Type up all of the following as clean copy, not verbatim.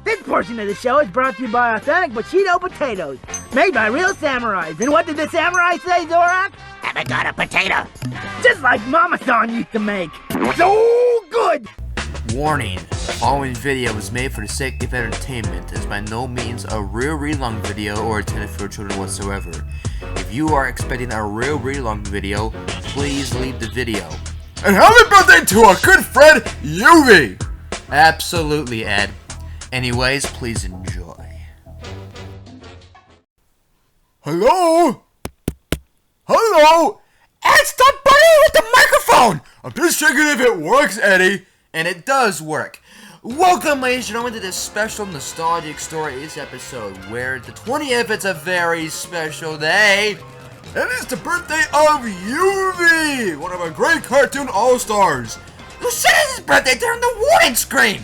This portion of the show is brought to you by authentic Bushido potatoes, made by real samurais. And what did the samurai say, Zorak? Haven't got a potato. Just like Mama-san used to make. So good! Warning, the following video was made for the sake of entertainment. It is by no means a real read-along video or intended for children whatsoever. If you are expecting a real read-along video, please leave the video. And happy birthday to our good friend, Yuvi! Absolutely, Ed. Anyways, please enjoy. Hello? Hello? Ed, stop playing with the microphone! I'm just checking if it works, Eddie. And it does work. Welcome, ladies and gentlemen, to this special Nostalgic Stories episode, where the 20th is a very special day. And it's the birthday of Yuvi, one of our great cartoon all-stars. Who said it's his birthday during the warning screen?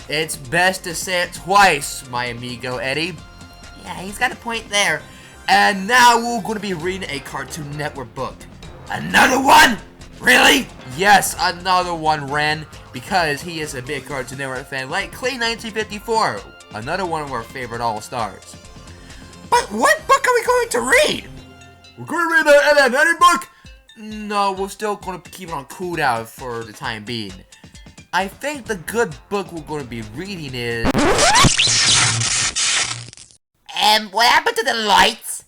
It's best to say it twice, my amigo Eddie. Yeah, he's got a point there. And now we're going to be reading a Cartoon Network book. Another one? Really? Yes, another one, Ren, because he is a big Cartoon Network fan like Clay 1954, another one of our favorite all-stars. But what book are we going to read? We're going to read an Ed and Eddie book? No, we're still going to keep it on cooldown for the time being. I think the good book we're going to be reading is... what happened to the lights?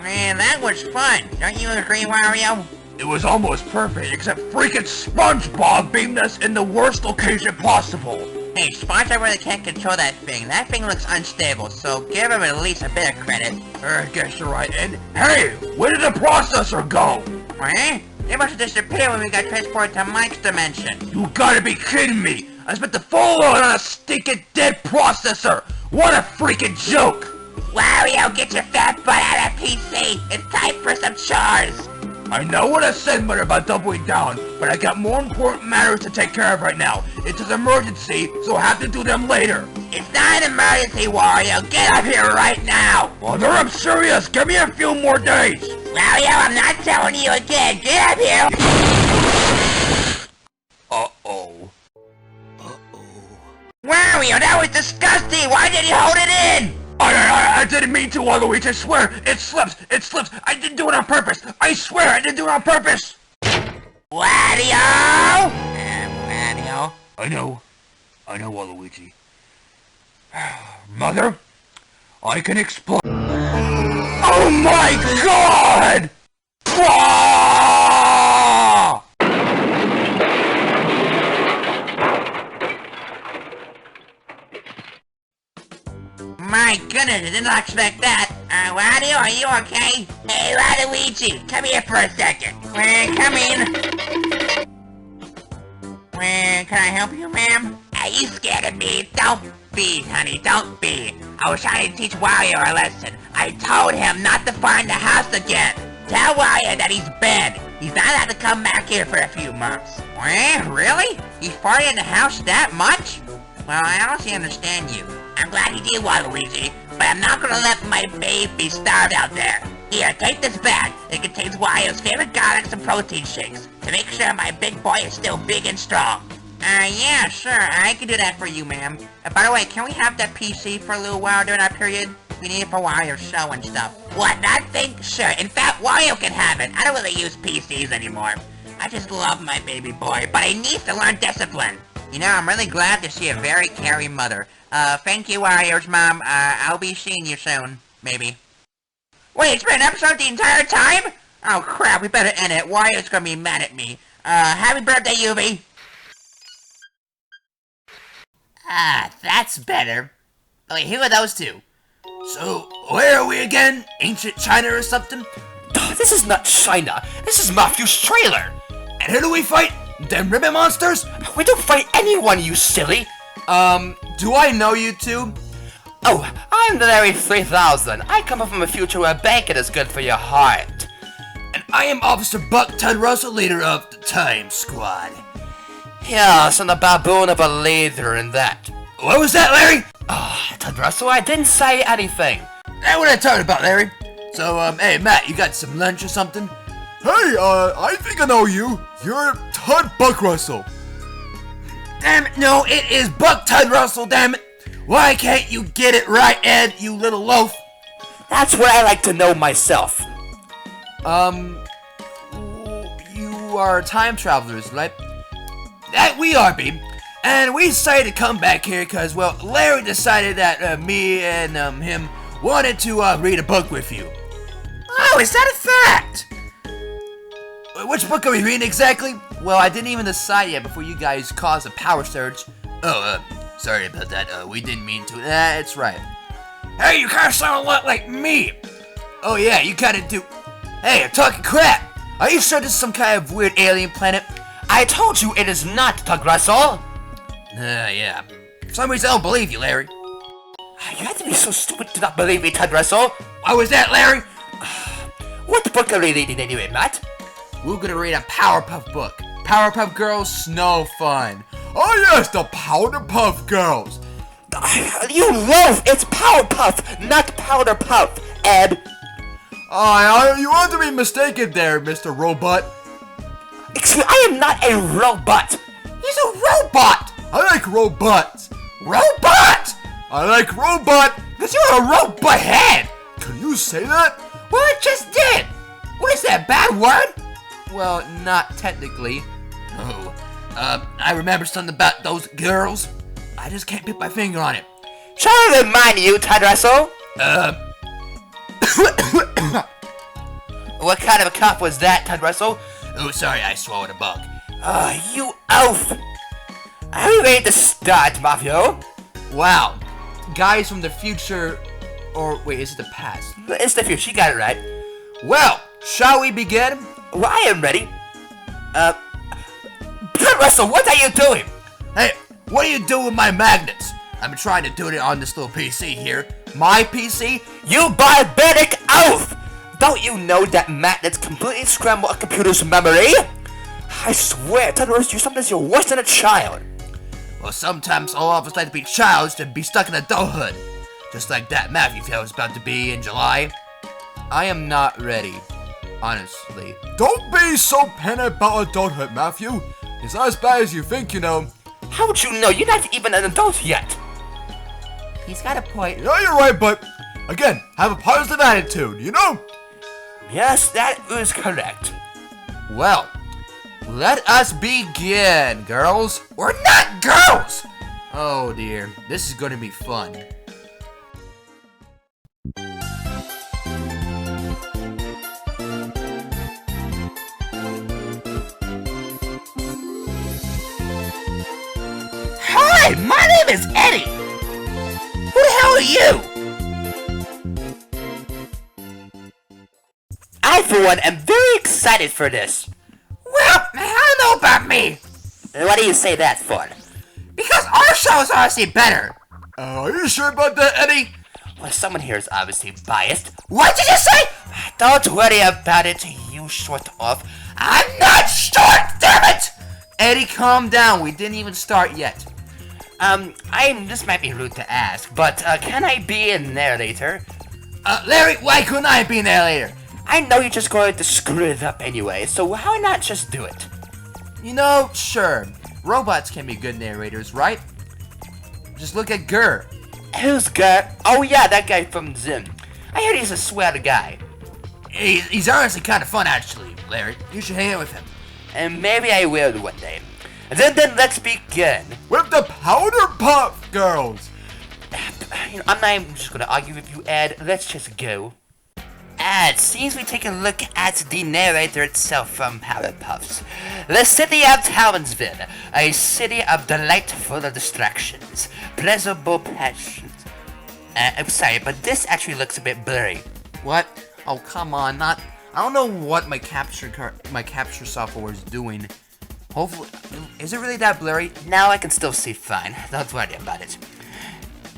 Man, that was fun. Don't you agree, Wario? It was almost perfect, except freaking SpongeBob beamed us in the worst location possible. Hey, SpongeBob really can't control that thing. That thing looks unstable, so give him at least a bit of credit. I guess you're right. And hey, where did the processor go? Eh? It must have disappeared when we got transported to Mike's dimension. You gotta be kidding me! I spent the full load on a stinking dead processor! What a freaking joke! Wario, get your fat butt out of PC! It's time for some chores! I know what I said, Mother, about doubling down, but I got more important matters to take care of right now. It's an emergency, so I have to do them later. It's not an emergency, Wario. Get up here right now! Mother, I'm serious. Give me a few more days. Wario, I'm not telling you again. Get up here! Uh-oh. Wario, that was disgusting! Why did you hold it in? I didn't mean to, Waluigi, I swear! It slips! I didn't do it on purpose! I swear I didn't do it on purpose! Wario! Wario? I know, Waluigi. Mother, I can explode. Oh my god! Ah! My goodness, I did not expect that. Wario, are you okay? Hey, Waluigi, come here for a second. Come in. Can I help you, ma'am? Are you scared of me? Don't be, honey, don't be. I was trying to teach Wario a lesson. I told him not to find the house again. Tell Wario that he's banned. He's not allowed to come back here for a few months. Really? He's farted in the house that much? Well, I honestly understand you. I'm glad you do, Waluigi, but I'm not gonna let my baby starve out there. Here, take this bag. It contains Wario's favorite garlics and protein shakes to make sure my big boy is still big and strong. Yeah, sure, I can do that for you, ma'am. By the way, can we have that PC for a little while during our period? We need it for Wario's show and stuff. What, that thing? Sure, in fact, Wario can have it. I don't really use PCs anymore. I just love my baby boy, but he needs to learn discipline. You know, I'm really glad to see a very caring mother. Thank you, Wario's mom. I'll be seeing you soon. Maybe. Wait, it's been an episode the entire time? Oh, crap, we better end it. Wario's gonna be mad at me. Happy birthday, Yuvi! That's better. Oh, wait, who are those two? So, where are we again? Ancient China or something? This is not China. This is Matthew's trailer. And who do we fight? Them ribbon monsters? We don't fight anyone, you silly. Do I know you two? Oh, I'm the Larry 3000. I come from a future where bacon is good for your heart. And I am Officer Buck Ted Russell, leader of the Time Squad. Yes, and a baboon of a leader in that. What was that, Larry? Oh, Ted Russell, I didn't say anything. Hey, what are you talking about, Larry? So, hey, Matt, you got some lunch or something? Hey, I think I know you. You're Tud Buck Russell. Damn it, no, it is Buck Tud Russell, damn it. Why can't you get it right, Ed, you little loaf? That's what I like to know myself. You are time travelers, right? That we are, babe. And we decided to come back here because, well, Larry decided that me and him wanted to read a book with you. Oh, is that a fact? Which book are we reading exactly? Well, I didn't even decide yet before you guys caused a power surge. Oh, sorry about that. We didn't mean to. It's right. Hey, you kind of sound a lot like me. Oh, yeah, you kind of do. Hey, I'm talking crap. Are you sure this is some kind of weird alien planet? I told you it is not, Tug Russell. Yeah. For some reason, I don't believe you, Larry. You have to be so stupid to not believe me, Tug Russell. Why was that, Larry? What book are we reading anyway, Matt? We're gonna read a Powerpuff book. Powerpuff Girls Snow Fun. Oh yes, the Powerpuff Girls. You loaf! It's Powerpuff, not Powder Puff, Ed. You want to be mistaken there, Mr. Robot. Excuse me, I am not a robot. He's a robot! I like robots. Robot! I like robot. Because you're a robot head! Can you say that? Well, it just did! What is that, bad word? Well, not technically. Oh, I remember something about those girls. I just can't put my finger on it. Shall I remind you, Tug Russell? What kind of a cough was that, Tug Russell? Oh, sorry, I swallowed a bug. You oaf! Are we ready to start, Mafia? Wow. Guys from the future, or wait, is it the past? It's the future, you got it right. Well, shall we begin? Well, I am ready. Tug Russell, what are you doing? Hey, what are you doing with my magnets? I'm trying to do it on this little PC here. My PC? You barbaric oaf! Don't you know that magnets completely scramble a computer's memory? I swear, Tug Russell, sometimes you're worse than a child. Well, sometimes all of us like to be childish to be stuck in adulthood. Just like that Matthew film is about to be in July. I am not ready, honestly. Don't be so panicked about adulthood, Matthew. It's not as bad as you think, you know. How would you know? You're not even an adult yet. He's got a point. Yeah, you're right, but again, have a positive attitude, you know? Yes, that is correct. Well, let us begin, girls. We're not girls! Oh dear, this is gonna be fun. Hi, my name is Eddie. Who the hell are you? I, for one, am very excited for this. Well, I don't know about me. What do you say that for? Because our show is honestly better. Are you sure about that, Eddie? Well, someone here is obviously biased. What did you say? Don't worry about it, you short off. I'm not short, damn it! Eddie, calm down. We didn't even start yet. This might be rude to ask, but, can I be a narrator? Larry, why couldn't I be in there later? I know you're just going to screw it up anyway, so why not just do it? You know, sure. Robots can be good narrators, right? Just look at Gurr. Who's Gert? Oh yeah, that guy from Zim. I heard he's a swell guy. He's honestly kind of fun, actually, Larry. You should hang out with him. And maybe I will one day. And then let's begin. With the Powerpuff Girls. You know, I'm not even just gonna argue with you, Ed. Let's just go. And since we take a look at the narrator itself from Powerpuffs, the city of Townsville, a city of delightful distractions, pleasurable passions. I'm sorry, but this actually looks a bit blurry. What? Oh, come on, not... I don't know what my capture software is doing. Hopefully... Is it really that blurry? Now I can still see fine. Don't worry about it.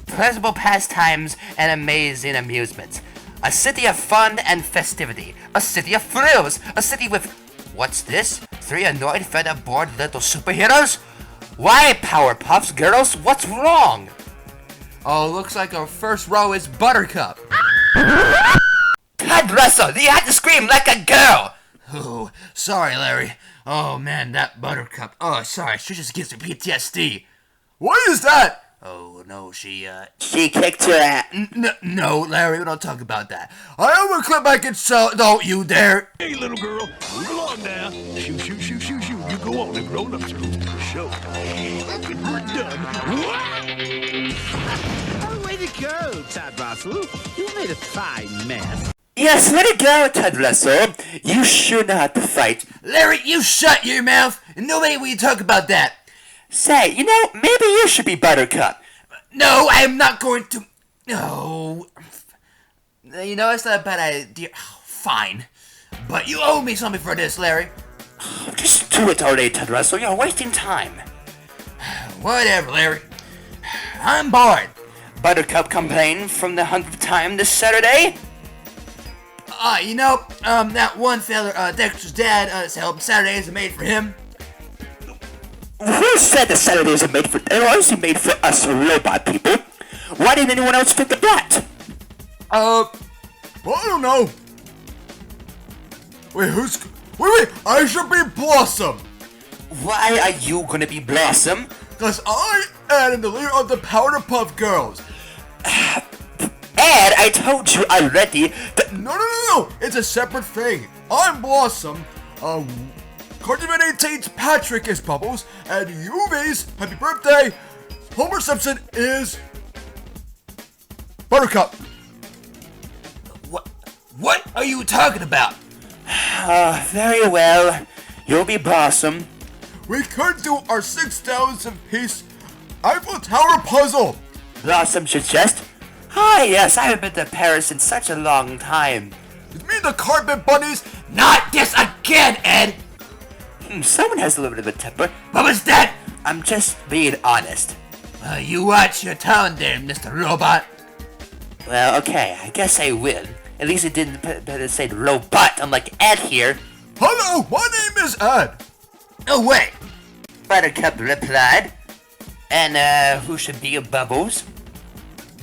Pleasurable pastimes and amazing amusements. A city of fun and festivity. A city of thrills. A city with... What's this? 3 annoyed, fed-up, bored little superheroes? Why, Powerpuffs Girls? What's wrong? Oh, looks like our first row is Buttercup. God, Russell, you had to scream like a girl. Oh, sorry, Larry. Oh, man, that Buttercup. Oh, sorry, she just gives me PTSD. What is that? Oh, no, She kicked your ass. No, Larry, we don't talk about that. I have a clip I can sell. Don't you dare. Hey, little girl, move along now. Shoo, shoo, shoo, shoo, shoo. You go on and grown ups rules the show. When we're done. Oh, way to go, Todd Russell. You made a fine mess. Yes, let it go, Ted Russell. You sure know how to fight. Larry, you shut your mouth, and nobody will talk about that. Say, you know, maybe you should be Buttercup. No, I am not going to. No. You know, it's not a bad idea. Oh, fine. But you owe me something for this, Larry. Just do it already, Ted Russell. You're wasting time. Whatever, Larry. I'm bored. Buttercup complained from the 100th time this Saturday. You know, that one fella, Dexter's dad, said Saturdays are made for him. Who said that Saturdays are made for... They're always made for us robot people. Why didn't anyone else think of that? Well, I don't know. Wait, Wait, I should be Blossom. Why are you gonna be Blossom? Because I am the leader of the Powerpuff Girls. Ed, I told you already that... No. It's a separate thing. I'm Blossom. Cartoon 18's Patrick is Bubbles, and Yuvi's Happy Birthday, Homer Simpson is Buttercup. What are you talking about? Very well. You'll be Blossom. We could do our 6,000 piece Eiffel Tower puzzle. Blossom suggest... Ah, yes, I haven't been to Paris in such a long time. You mean the carpet bunnies? Not this again, Ed! Someone has a little bit of a temper. What was that? I'm just being honest. You watch your tone there, Mr. Robot. Well, okay, I guess I will. At least it didn't say robot, unlike Ed here. Hello, my name is Ed. No way. Buttercup replied. And, who should be a Bubbles?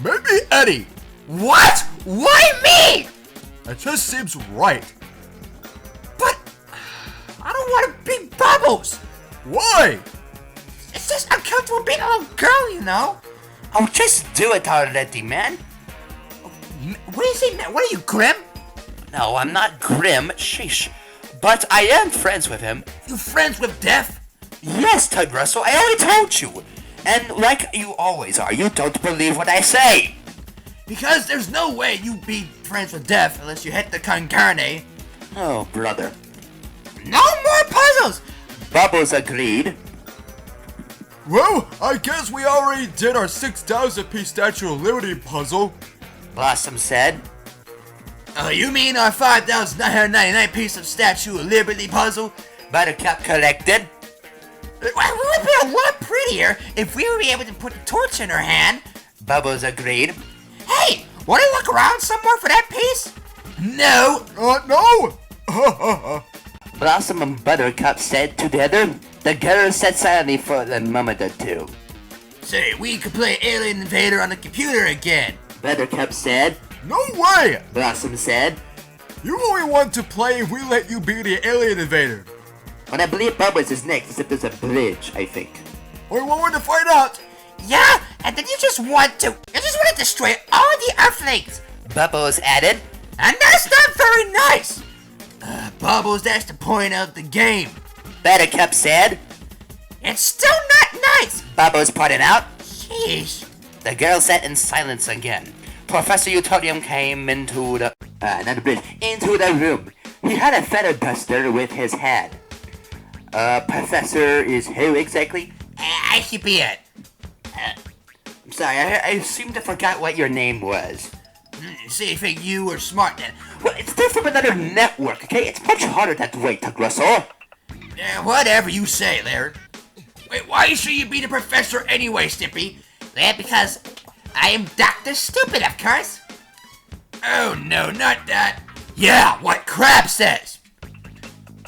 Maybe Eddie. What? Why me? It just seems right. But I don't want to be Bubbles. Why? It's just uncomfortable being a little girl, you know. Oh, just do it already, man. What is he? What are you, Grim? No, I'm not Grim, sheesh. But I am friends with him. You friends with Death? Yes, Tug Russell, I already told you. And like you always are, you don't believe what I say. Because there's no way you'd be friends with Death unless you hit the con carne. Oh, brother. No more puzzles! Bubbles agreed. Well, I guess we already did our 6,000 piece Statue of Liberty puzzle. Blossom said. You mean our 5,999 piece of Statue of Liberty puzzle? Buttercup collected. It would be a lot prettier if we were able to put a torch in her hand. Bubbles agreed. Hey, want to look around somewhere for that piece? No. No! Blossom and Buttercup said together. The girls sat silently for a moment or two. Say, we could play Alien Invader on the computer again. Buttercup said. No way! Blossom said. You only want to play if we let you be the alien invader. And I believe Bubbles is next, except there's a bridge, I think. Or one way to find out. Yeah, and then you just want to destroy all the Earthlings. Bubbles added. And that's not very nice. Bubbles, that's the point of the game. Buttercup said. It's still not nice. Bubbles pointed out. Sheesh. The girl sat in silence again. Professor Utonium came into the into the room. He had a feather duster with his hand. Professor is who exactly? I should be it. I'm sorry, I seem to forgot what your name was. See, you think you were smart then. Well, it's still from another network, okay? It's much harder that way, Tug Russell. Whatever you say, Larry. Wait, why should you be the professor anyway, Stimpy? Yeah, because I am Dr. Stupid, of course. Oh, no, not that. Yeah, what Krabs says.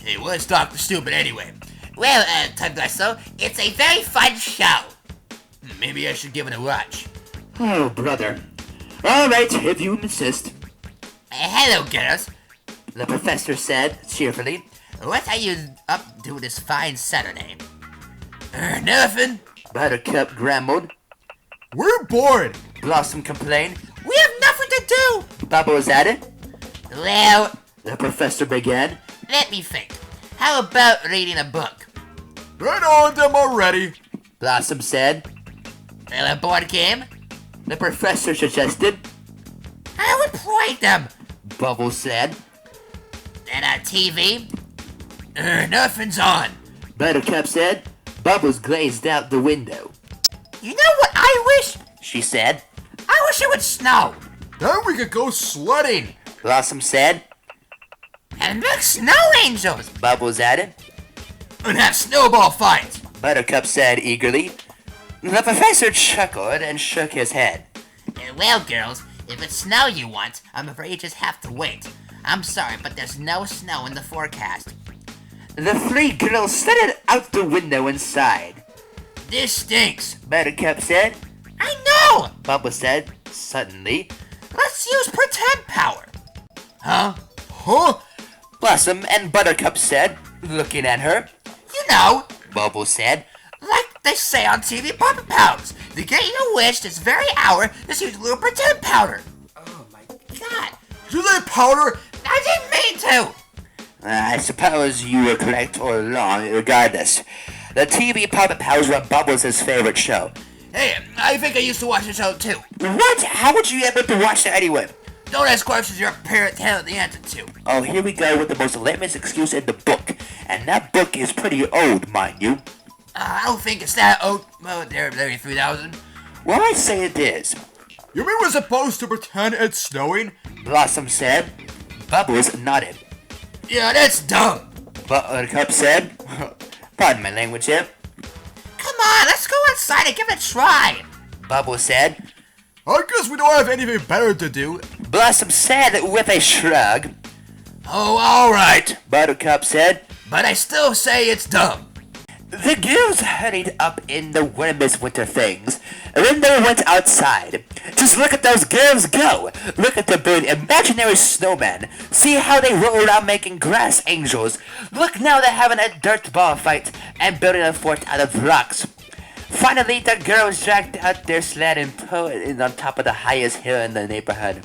Hey, what's Dr. Stupid anyway? Well, Tug Russell, it's a very fun show. Maybe I should give it a watch. Oh, brother. All right, if you insist. Hello, girls. the professor said cheerfully. What are you up to this fine Saturday? Nothing. Buttercup grumbled. We're bored. Blossom complained. We have nothing to do. Bubbles added. Well, The professor began. let me think. How about reading a book? Right on them already. Blossom said. Well, a board game? The professor suggested. I would play them. Bubbles said. And a TV? Nothing's on. Buttercup said. Bubbles glazed out the window. You know what I wish? She said. I wish it would snow. Then we could go sledding. Blossom said. And make snow angels. Bubbles added. And have snowball fights. Buttercup said eagerly. The professor chuckled and shook his head. Well, girls, if it's snow you want, I'm afraid you just have to wait. I'm sorry, but there's no snow in the forecast. The three girls slid out the window and sighed. This stinks. Buttercup said. I know! Bubbles said suddenly. Let's use pretend power. Huh? Blossom and Buttercup said, looking at her. You know, Bubbles said. like they say on TV Powerpuff Girls, to get your wish this very hour, just use a little pretend powder. Oh my god. You lay powder? I didn't mean to! I suppose you were correct all along, regardless. The TV Puppet Pals were Bubbles' favorite show. Hey, I think I used to watch the show too. What? How would you ever to watch that anyway? Don't ask questions your parents have the answer to. Oh, here we go with the most lamest excuse in the book. And that book is pretty old, mind you. I don't think it's that old. Well, there, 3000. Well, I'd say it is. You mean we're supposed to pretend it's snowing? Blossom said. Bubbles nodded. Yeah, that's dumb. Buttercup said. Pardon my language here. Come on, let's go outside and give it a try. Bubbles said. I guess we don't have anything better to do. Blossom said with a shrug. Oh, alright. Buttercup said. But I still say it's dumb. The girls hurried up in the warmest winter things, and then they went outside. Just look at those girls go! Look at the big imaginary snowmen. See how they roll around making grass angels. Look now they're having a dirt ball fight and building a fort out of rocks. Finally, the girls dragged out their sled and put it on top of the highest hill in the neighborhood.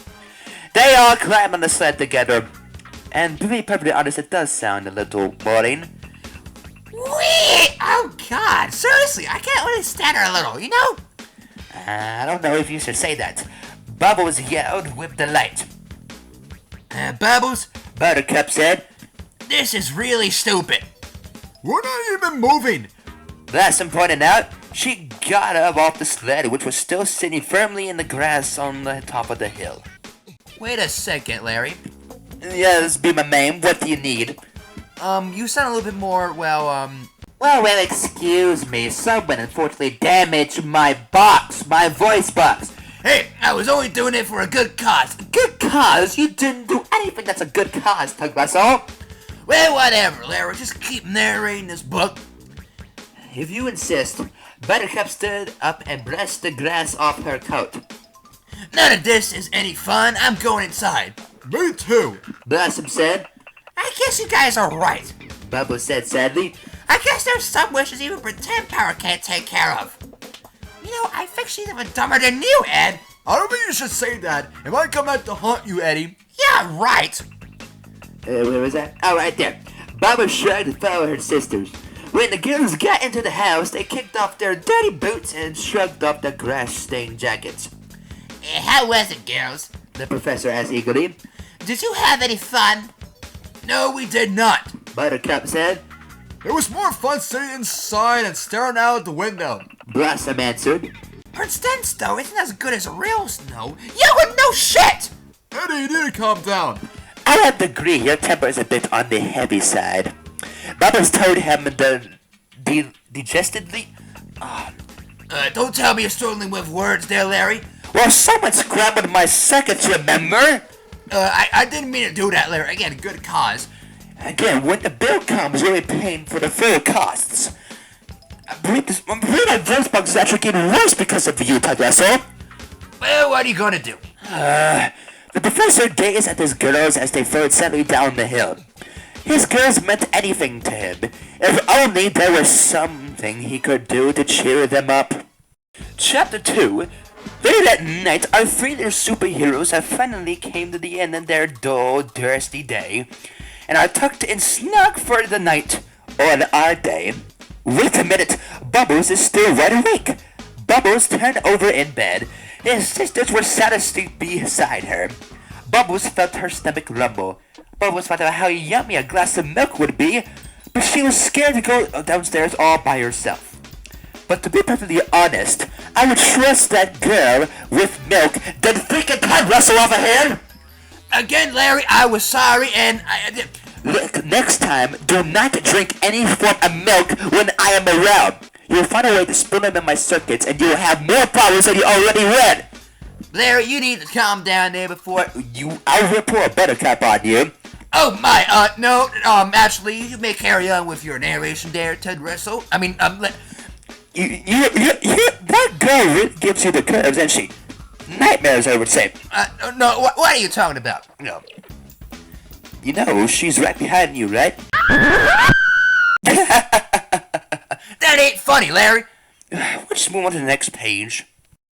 They all climbed on the sled together. And to be perfectly honest, it does sound a little boring. Wee! Oh god, seriously, I can't understand her a little, you know? I don't know if you should say that. Bubbles yelled with delight. Bubbles, Buttercup said. this is really stupid. We're not even moving. Blossom pointed out. She got up off the sled, which was still sitting firmly in the grass on the top of the hill. Wait a second, Larry. Yes, be my man. What do you need? You sound a little bit more, Well, excuse me. Someone unfortunately damaged my voice box. Hey, I was only doing it for a good cause. Good cause? You didn't do anything that's a good cause, Tug Russell. Well, whatever, Larry. Just keep narrating this book. If you insist. Buttercup stood up and brushed the grass off her coat. None of this is any fun. I'm going inside. Me too. Blossom said. I guess you guys are right. Bubbles said sadly. I guess there's some wishes even pretend power can't take care of. You know, I think she's even dumber than you, Ed. I don't think you should say that. It might come back to haunt you, Eddie. Yeah, right. Where was that? Oh, right there. Bubbles shrugged and followed her sisters. When the girls got into the house, they kicked off their dirty boots and shrugged off their grass-stained jackets. How was it, girls? The professor asked eagerly. Did you have any fun? No, we did not. Buttercup said. It was more fun sitting inside and staring out the window. Blossom answered. Pretend snow isn't as good as real snow. You would know shit! Eddie, you need to calm down. I have to agree, your temper is a bit on the heavy side. Bubbles told him dejectedly. Don't tell me you're struggling with words there, Larry. Well, someone scrambled my circuits, remember? I didn't mean to do that, Larry. Again, good cause. Again, when the bill comes, you'll be paying for the full costs. I believe my voice box is actually getting worse because of you, Tug Russell. Well, what are you gonna do? The professor gazed at his girls as they flowed sadly down the hill. His girls meant anything to him. If only there was something he could do to cheer them up. Chapter 2. Later that night, our three little superheroes have finally came to the end of their dull, thirsty day, and are tucked in snug for the night, on our day. Wait a minute, Bubbles is still wide awake. Bubbles turned over in bed. His sisters were sound asleep beside her. Bubbles felt her stomach rumble. Bubbles thought about how yummy a glass of milk would be, but she was scared to go downstairs all by herself. But to be perfectly honest, I would trust that girl with milk than freaking Todd Russell off a hand. Again, Larry, I was sorry, and Look, next time, do not drink any form of milk when I am around. You'll find a way to spill them in my circuits, and you will have more problems than you already win. Larry, you need to calm down there before I will pour a buttercup on you. Oh my, no, actually, you may carry on with your narration there, Ted Russell. I mean, That girl really gives you the curves, and she nightmares, I would say. No, what are you talking about? No. You know, she's right behind you, right? That ain't funny, Larry. We'll just move on to the next page.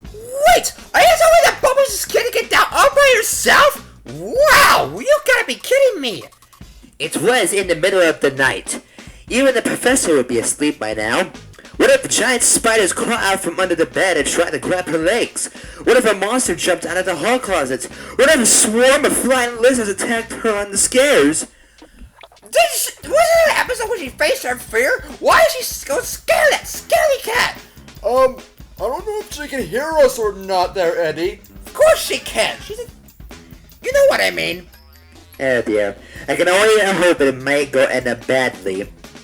Wait, are you telling me that Bubbles is gonna get down all by herself? Wow, you gotta be kidding me. It was in the middle of the night. Even the professor would be asleep by now. What if giant spiders crawl out from under the bed and try to grab her legs? What if a monster jumped out of the hall closet? What if a swarm of flying lizards attacked her on the stairs? Wasn't there an episode where she faced her fear? Why is she so scared of that scaredy cat? I don't know if she can hear us or not there, Eddie. Of course she can. You know what I mean. Oh dear. I can only hope it might go end up badly.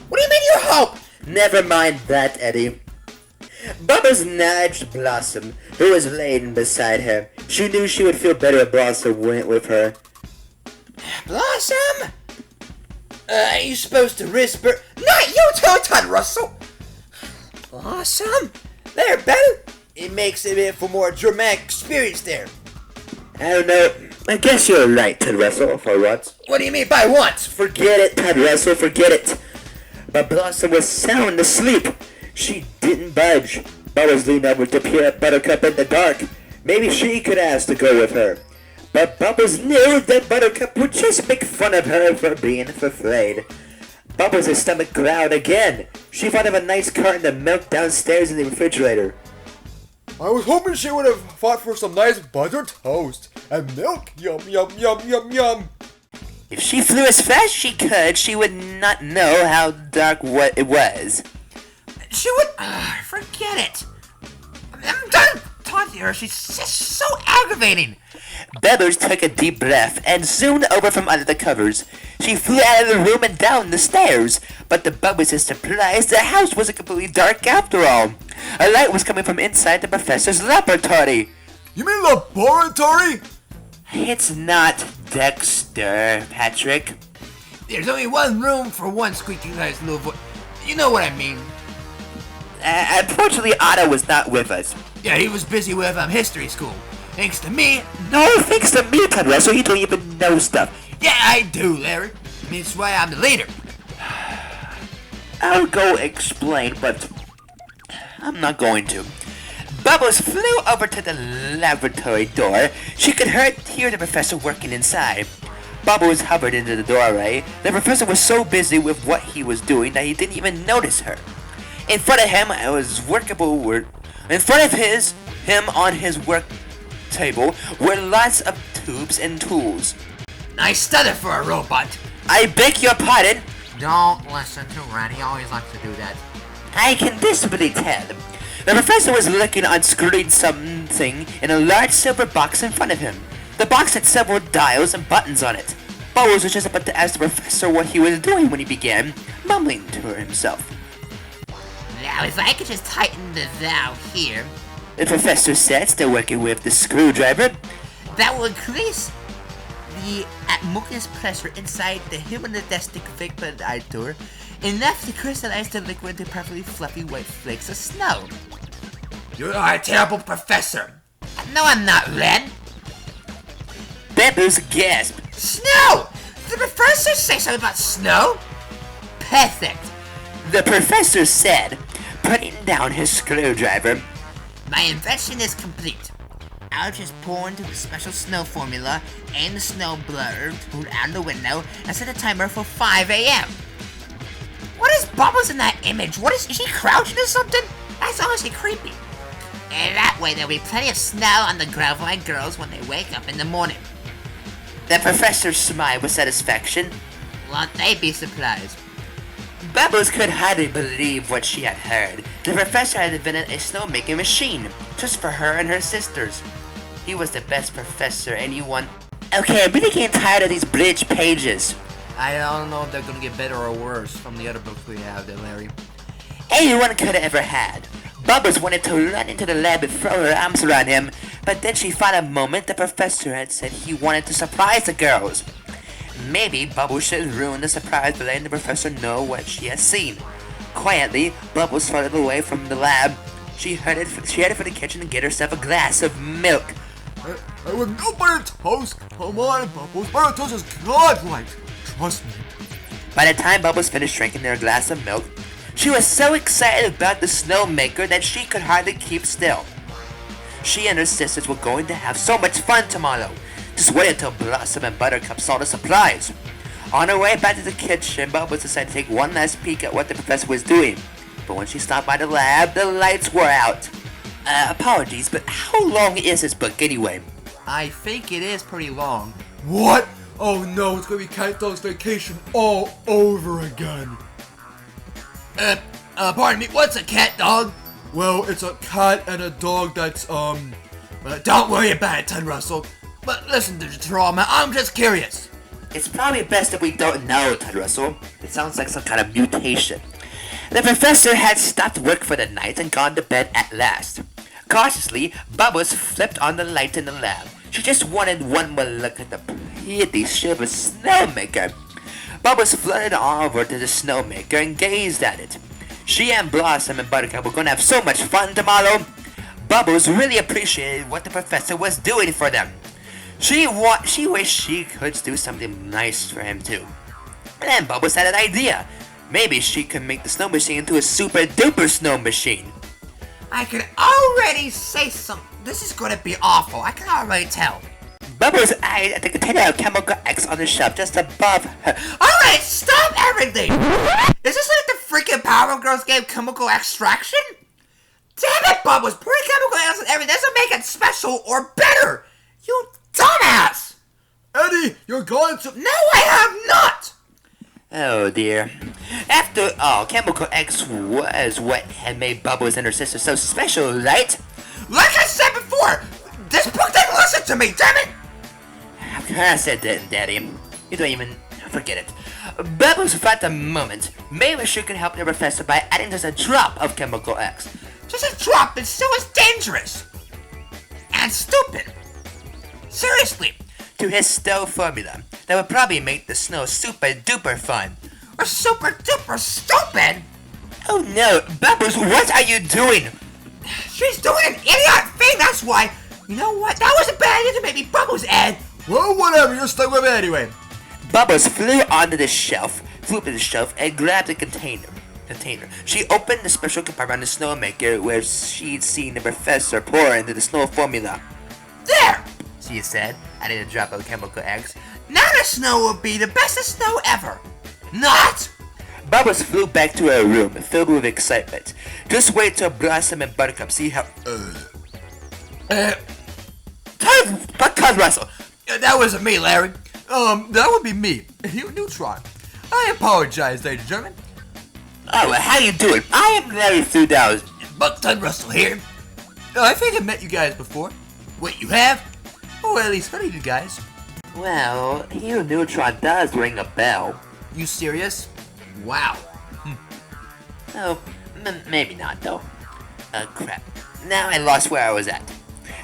What do you mean you hope? Never mind that, Eddie. Bubbles nudged Blossom, who was laying beside her. She knew she would feel better if Blossom went with her. Blossom? Are you supposed to whisper? Not you, Todd Russell! Blossom? There, better? It makes it for more dramatic experience there. I don't know. I guess you're right, Ted Russell, for once. What do you mean by once? Forget it, Ted Russell, forget it. But Blossom was sound asleep. She didn't budge. Bubbles leaned over to peer at Buttercup in the dark. Maybe she could ask to go with her. But Bubbles knew that Buttercup would just make fun of her for being afraid. Bubbles' stomach growled again. She thought of a nice carton of milk downstairs in the refrigerator. I was hoping she would have fought for some nice buttered toast and milk. Yum, yum, yum, yum, yum. If she flew as fast as she could, she would not know how dark what it was. She would... forget it. I'm done talking to her. She's just so aggravating. Bubbles took a deep breath and zoomed over from under the covers. She flew out of the room and down the stairs. But to Bubbles' surprise, the house wasn't completely dark after all. A light was coming from inside the professor's laboratory. You mean laboratory? It's not Dexter, Patrick. There's only one room for one squeaky nice little voice. You know what I mean. Unfortunately, Otto was not with us. Yeah, he was busy with history school. Thanks to me. No, thanks to me, Ted Russell. You don't even know stuff. Yeah, I do, Larry. That's why I'm the leader. I'll go explain, but I'm not going to. Bubbles flew over to the laboratory door. She could hear the professor working inside. Bubbles hovered into the doorway. The professor was so busy with what he was doing that he didn't even notice her. In front of him was workable work. In front of him on his work table were lots of tubes and tools. Nice stutter for a robot. I beg your pardon. Don't listen to Ren. He always likes to do that. I can visibly tell. The professor was looking on screen something in a large silver box in front of him. The box had several dials and buttons on it. Bubbles was just about to ask the professor what he was doing when he began mumbling to himself. Now, if I could just tighten the valve here, The professor said, still working with the screwdriver. that will increase the aqueous pressure inside the humanidestic vaporizer enough to crystallize the liquid into perfectly fluffy white flakes of snow. You are a terrible professor. No, I'm not, Ren. Then Bubbles gasped. Snow! Did the professor say something about snow? Perfect. The professor said, putting down his screwdriver. My invention is complete. I'll just pour into the special snow formula, aim the snow blur out the window, and set a timer for 5 a.m. What is Bubbles in that image? Is she crouching or something? That's honestly creepy. And that way there'll be plenty of snow on the ground for my girls when they wake up in the morning. The professor smiled with satisfaction. Won't they be surprised? Bubbles could hardly believe what she had heard. The professor had invented a snowmaking machine, just for her and her sisters. He was the best professor anyone... Okay, I'm really getting tired of these bleach pages. I don't know if they're gonna get better or worse from the other books we have there, Larry. Anyone could have ever had. Bubbles wanted to run into the lab and throw her arms around him, but then she thought a moment the professor had said he wanted to surprise the girls. Maybe Bubbles should ruin the surprise by letting the professor know what she has seen. Quietly, Bubbles floated away from the lab. She headed for the kitchen to get herself a glass of milk. I would no butter toast. Come on, Bubbles. Butter toast is godlike. Trust me. By the time Bubbles finished drinking their glass of milk, she was so excited about the snowmaker that she could hardly keep still. She and her sisters were going to have so much fun tomorrow. Just wait until Blossom and Buttercup saw the surprise. On her way back to the kitchen, Bubbles decided to take one last peek at what the professor was doing. But when she stopped by the lab, the lights were out. Apologies, but how long is this book anyway? I think it is pretty long. What? Oh no, it's gonna be Cat Dog's Vacation all over again. Pardon me, what's a cat dog? Well, it's a cat and a dog that's, Don't worry about it, Ted Russell. But listen to the trauma, I'm just curious. It's probably best if we don't know, Ted Russell. It sounds like some kind of mutation. The professor had stopped work for the night and gone to bed at last. Cautiously, Bubbles flipped on the light in the lab. She just wanted one more look at the pretty silver snowmaker. Bubbles fluttered over to the snowmaker and gazed at it. She and Blossom and Buttercup were going to have so much fun tomorrow. Bubbles really appreciated what the professor was doing for them. She wished she could do something nice for him too. And then Bubbles had an idea. Maybe she could make the snow machine into a super duper snow machine. I can already say something. This is gonna be awful. I can already tell. Bubbles eyed at the container of chemical X on the shelf just above her. Alright, stop everything! Is this like the freaking Powerpuff Girls game Chemical Extraction? Damn it, Bubbles! Putting chemical X on everything doesn't make it special or better! You dumbass! Eddie, you're going to... No, I have not! Oh dear. After all, Chemical X was what had made Bubbles and her sister so special, right? Like I said before, this book didn't listen to me, damn it! Of course it didn't, Daddy. You don't even... forget it. Bubbles thought a moment. Maybe she could help the professor by adding just a drop of Chemical X. Just a drop, but still is dangerous. And stupid. Seriously. To his snow formula that would probably make the snow super duper fun. Or super duper stupid? Oh no, Bubbles, what are you doing? She's doing an idiot thing, that's why. You know what? That was a bad idea to make me Bubbles, Ed. Well, whatever, you're stuck with me anyway. Bubbles flew onto the shelf, and grabbed the container. She opened the special compartment on the snowmaker where she'd seen the professor pour into the snow formula. There! She said, adding a drop of Chemical X. Now the snow will be the best of snow ever. Not! Bubbles flew back to her room, filled with excitement. Just wait till Blossom and Buttercup see how... Ted Russell. That wasn't me, Larry. That would be me, Hugh Neutron. I apologize, ladies and gentlemen. Oh, how you doing? I am Larry 3000. Buck Ted Russell here. I think I've met you guys before. Wait, you have? Oh, at least studied you guys. Well, Hugh Neutron does ring a bell. You serious? Wow. Oh, maybe not though. Crap. Now I lost where I was at.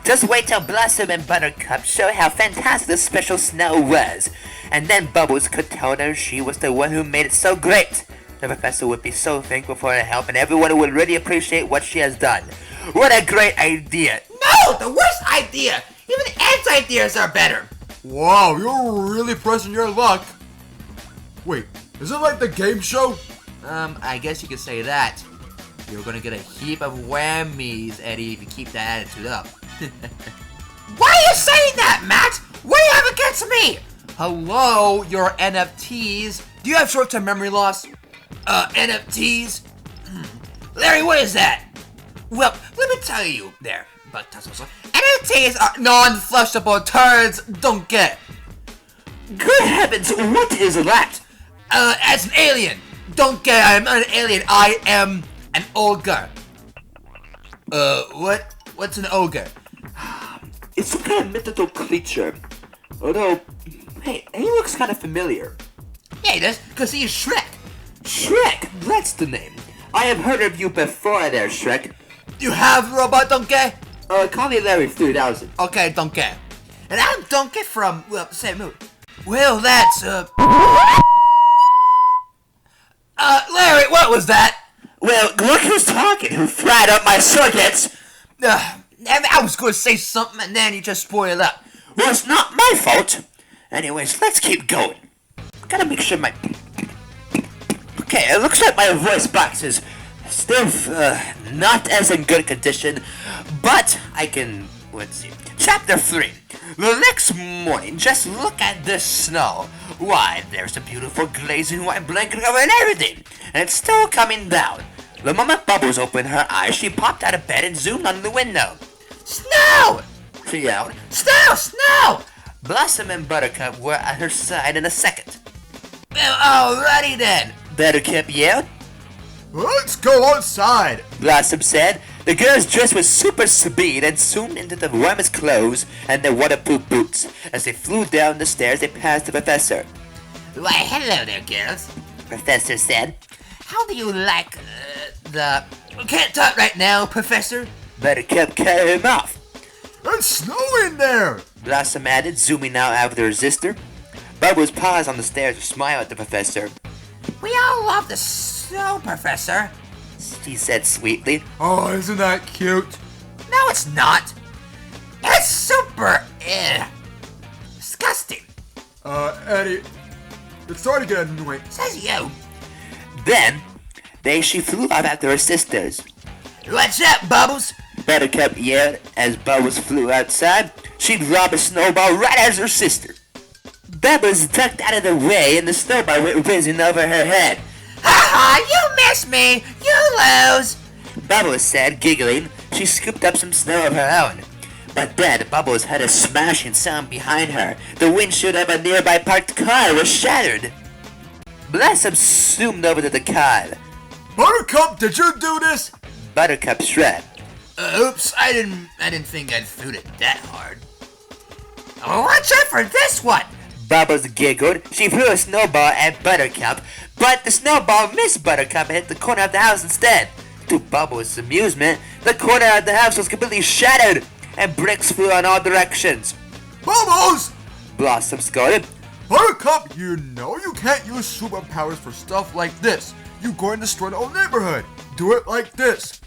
Just wait till Blossom and Buttercup show how fantastic the special snow was. And then Bubbles could tell them she was the one who made it so great. The professor would be so thankful for her help and everyone would really appreciate what she has done. What a great idea. No, the worst idea. Even Ed's ideas are better. Wow, you're really pressing your luck. Wait, is it like the game show? I guess you could say that. You're gonna get a heap of whammies, Eddie, if you keep that attitude up. Why are you saying that, Matt? What do you have against me? Hello, your NFTs. Do you have short-term memory loss? NFTs? Larry, what is that? Well, let me tell you there, but NFTs are non-flushable turds, don't get. Good heavens, what is that? As an alien. Don't get, I'm not an alien, I am an ogre. What's an ogre? It's some kind of mythical creature. Although, hey, he looks kind of familiar. Yeah, he does, because he is Shrek. Shrek, that's the name. I have heard of you before there, Shrek. You have Robot Donkey? Call me Larry 3000. Okay, Donkey. And I'm Donkey from, well, the same movie. Well, that's, Larry, what was that? Well, look who's talking, who fried up my circuits. I was going to say something and then you just spoiled up. Well, it's not my fault. Anyways, let's keep going. Gotta make sure my... Okay, it looks like my voice box is still not as in good condition, but I can... Let's see. Chapter 3. The next morning, just look at this snow. Why, there's a beautiful glazing white blanket over and everything, and it's still coming down. The moment Bubbles opened her eyes, she popped out of bed and zoomed on the window. Snow! She yelled. Snow! Snow! Blossom and Buttercup were at her side in a second. Well, alrighty then. Buttercup yelled. Let's go outside. Blossom said. The girls dressed with super speed and zoomed into the warmest clothes and their waterproof boots. As they flew down the stairs, they passed the professor. Why, hello there, girls. Professor said. How do you like, the... Can't talk right now, Professor. Buttercup cut him off. It's snowing there. Blossom added, zooming out after her sister. Bubbles paused on the stairs to smile at the professor. We all love the snow, Professor. She said sweetly. Oh, isn't that cute? No, it's not. It's super, disgusting. Eddie, it's starting to get annoying. Says you. Then, she flew off after her sisters. What's up, Bubbles? Buttercup yelled as Bubbles flew outside. She dropped a snowball right as her sister. Bubbles ducked out of the way and the snowball went whizzing over her head. Ha you missed me. You lose. Bubbles said, giggling. She scooped up some snow of her own. But then Bubbles heard a smashing sound behind her. The windshield of a nearby parked car was shattered. Blossom zoomed over to the car. Buttercup, did you do this? Buttercup shrugged. Oops, I didn't think I'd threw it that hard. Watch out for this one. Bubbles giggled. She threw a snowball at Buttercup, but the snowball missed Buttercup and hit the corner of the house instead. To Bubbles' amusement, the corner of the house was completely shattered, and bricks flew in all directions. Bubbles! Blossom scolded. Buttercup, you know you can't use superpowers for stuff like this. You're going to destroy the whole neighborhood. Do it like this.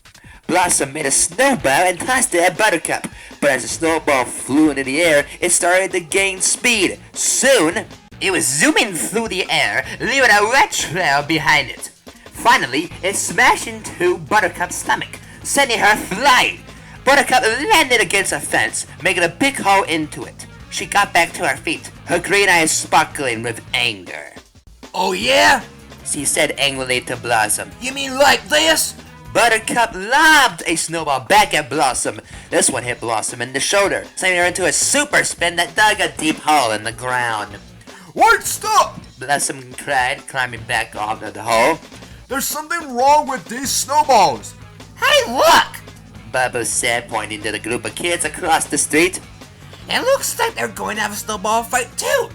Blossom made a snowball and tossed it at Buttercup, but as the snowball flew into the air, it started to gain speed. Soon, it was zooming through the air, leaving a red trail behind it. Finally, it smashed into Buttercup's stomach, sending her flying. Buttercup landed against a fence, making a big hole into it. She got back to her feet, her green eyes sparkling with anger. Oh yeah? She said angrily to Blossom. You mean like this? Buttercup lobbed a snowball back at Blossom. This one hit Blossom in the shoulder, sending her into a super spin that dug a deep hole in the ground. Wait, stop! Blossom cried, climbing back off of the hole. There's something wrong with these snowballs. Hey, look. Bubbles said, pointing to the group of kids across the street. It looks like they're going to have a snowball fight too.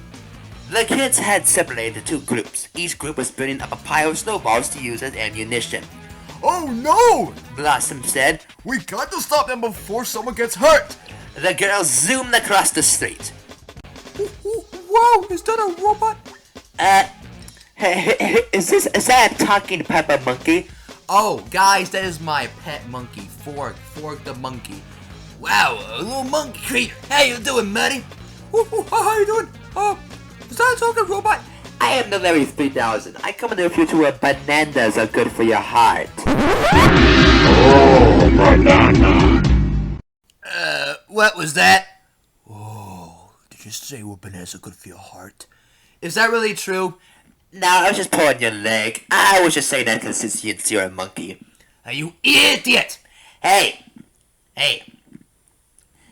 The kids had separated into two groups. Each group was building up a pile of snowballs to use as ammunition. Oh no! Blossom said. We got to stop them before someone gets hurt. The girls zoomed across the street. Whoa, is that a robot? Is that a talking pepper monkey? Oh, guys, that is my pet monkey, Fork the monkey. Wow, a little monkey creature. How you doing, Muddy? How you doing? Is that a talking robot? I am the Larry 3000. I come in the future where bananas are good for your heart. Oh, banana. What was that? Oh, did you say what bananas are good for your heart? Is that really true? No, I was just pulling your leg. I was just saying that because since you're a monkey. You idiot! Hey!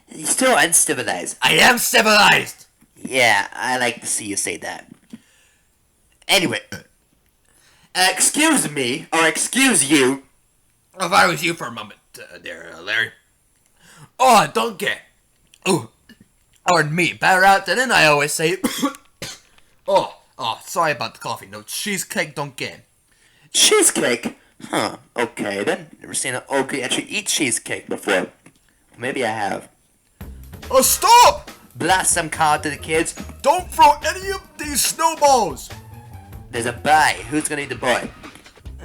You're still uncivilized. I am civilized! Yeah, I like to see you say that. Anyway, excuse me, or excuse you. If I was you for a moment, there, Larry. Oh, don't get. Oh, pardon me. Better out than in, I always say. Oh, sorry about the coffee. No cheesecake, don't get. Cheesecake? Huh, okay then. Never seen an ogre actually eat cheesecake before. Maybe I have. Oh, stop! Blossom called to the kids. Don't throw any of these snowballs! There's a boy. Who's gonna eat the boy?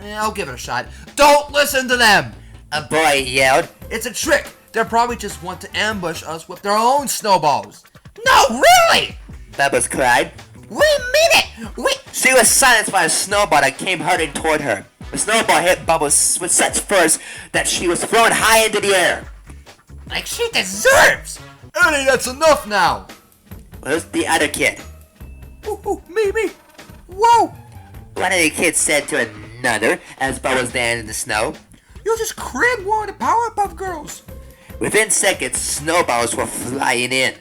I'll give it a shot. Don't listen to them! A boy yelled. It's a trick. They probably just want to ambush us with their own snowballs. No, really! Bubbles cried. We mean it! She was silenced by a snowball that came hurtling toward her. The snowball hit Bubbles with such force that she was thrown high into the air. Like she deserves! Eddie, that's enough now! Where's the other kid? Ooh, me. Whoa! One of the kids said to another as Bubbles landed in the snow. You just cribbed one of the Powerpuff Girls. Within seconds, snowballs were flying in.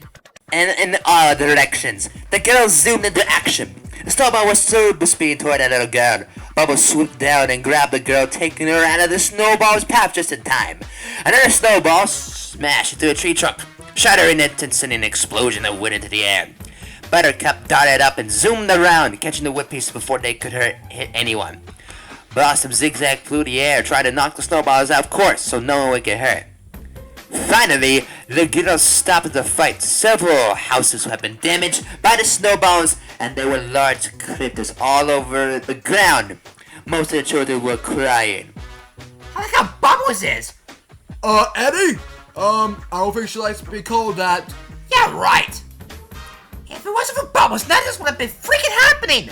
And in all directions, the girls zoomed into action. The snowball was super speeding toward that little girl. Bubbles swooped down and grabbed the girl, taking her out of the snowball's path just in time. Another snowball smashed into a tree trunk, shattering it and sending an explosion that went into the air. Buttercup darted up and zoomed around, catching the whip piece before they could hit anyone. Blossom zigzagged through the air, trying to knock the snowballs out of course so no one would get hurt. Finally, the girls stopped the fight. Several houses had been damaged by the snowballs, and there were large critters all over the ground. Most of the children were crying. I like how Bubbles is. Eddie? I don't think she likes to be called that. Yeah, right. If it wasn't for Bubbles, none of this would have been freaking happening.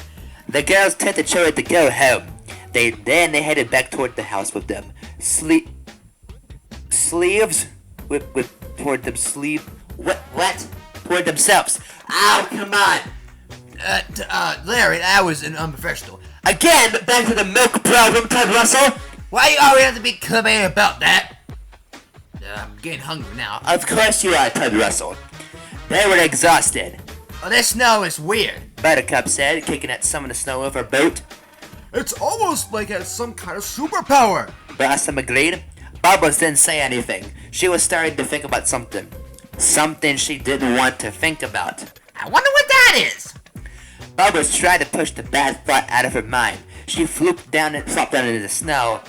The girls told the children to go home. They headed back toward the house with them. Sleeves? Toward them sleeve? What? Toward themselves. Oh, come on. Larry, that was an unprofessional. Again, back to the milk problem, Ted Russell. Why you always have to be commenting about that? I'm getting hungry now. Of course you are, Ted Russell. They were exhausted. Oh, this snow is weird. Buttercup said, kicking at some of the snow with her boot. It's almost like it has some kind of superpower. Blossom agreed. Bubbles didn't say anything. She was starting to think about something. Something she didn't want to think about. I wonder what that is. Bubbles tried to push the bad thought out of her mind. She flopped down into the snow.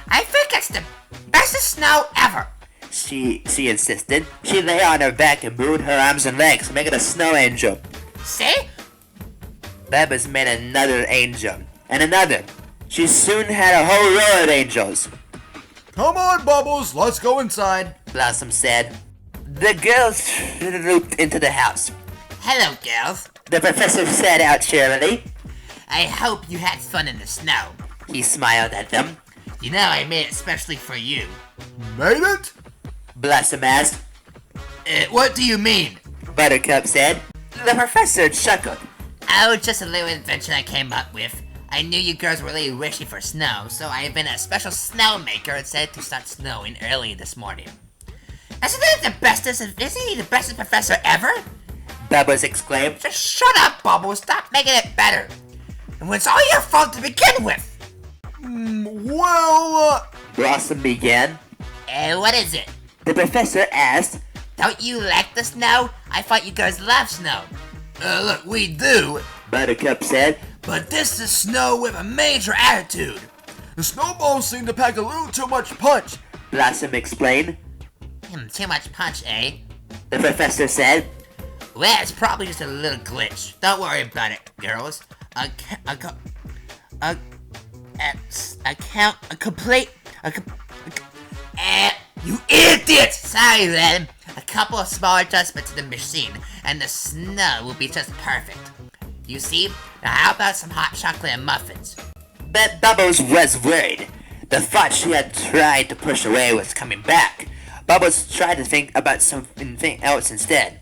I think it's the bestest snow ever. She insisted. She lay on her back and moved her arms and legs, making a snow angel. See? Bubbles made another angel. And another. She soon had a whole row of angels. Come on, Bubbles, let's go inside. Blossom said. The girls trooped into the house. Hello, girls. The professor said out cheerily. I hope you had fun in the snow. He smiled at them. You know I made it especially for you. Made it? Blossom asked. What do you mean? Buttercup said. The professor chuckled. Oh, just a little invention I came up with. I knew you girls were really wishing for snow, so I invented a special snow maker and set it to start snowing early this morning. Isn't he the bestest professor ever? Bubbles exclaimed. Just shut up, Bubbles. Stop making it better. And it's all your fault to begin with. Blossom began. What is it? The professor asked. Don't you like the snow? I thought you guys love snow. Look, we do. Buttercup said. But this is snow with a major attitude. The snowballs seem to pack a little too much punch. Blossom explained. Too much punch, eh? The professor said. Well, it's probably just a little glitch. Don't worry about it, girls. You idiot! Sorry, then. A couple of small adjustments to the machine, and the snow will be just perfect. You see? Now how about some hot chocolate and muffins? But Bubbles was worried. The thought she had tried to push away was coming back. Bubbles tried to think about something else instead.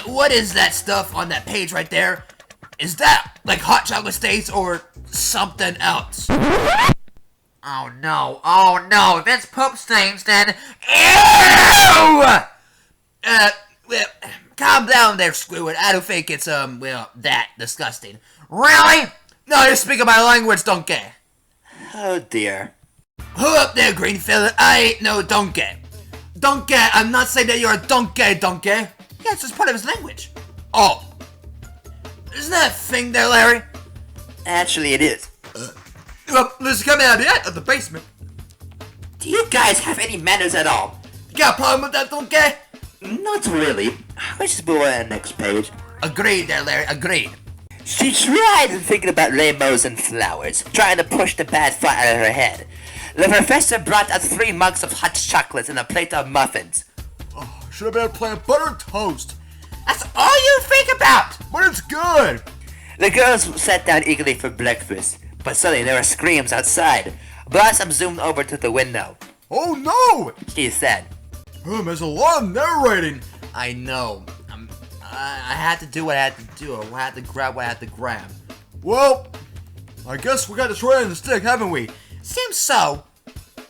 What is that stuff on that page right there? Is that like hot chocolate states or something else? Oh no, that's poop stains then. Ew! Well, calm down there, Squidward. I don't think it's, that disgusting. Really? No, you're speaking my language, donkey. Oh dear. Who up there, green fella? I ain't no donkey. Donkey, I'm not saying that you're a donkey, donkey. Yeah, it's just part of his language. Oh. Isn't that a thing there, Larry? Actually, it is. Well, let's come out of the basement. Do you guys have any manners at all? You got a problem with that, donkey? Not really. Let's just move on to the next page. Agreed there, Larry, agreed. She tried thinking about rainbows and flowers, trying to push the bad thought out of her head. The professor brought out 3 mugs of hot chocolates and a plate of muffins. Oh, should have been playing butter toast. That's all you think about! But it's good. The girls sat down eagerly for breakfast, but suddenly there were screams outside. Blossom zoomed over to the window. Oh no! She said, There's a lot of narrating. I know. I had to do what I had to do. I had to grab what I had to grab. Well, I guess we got the short end of the stick, haven't we? Seems so.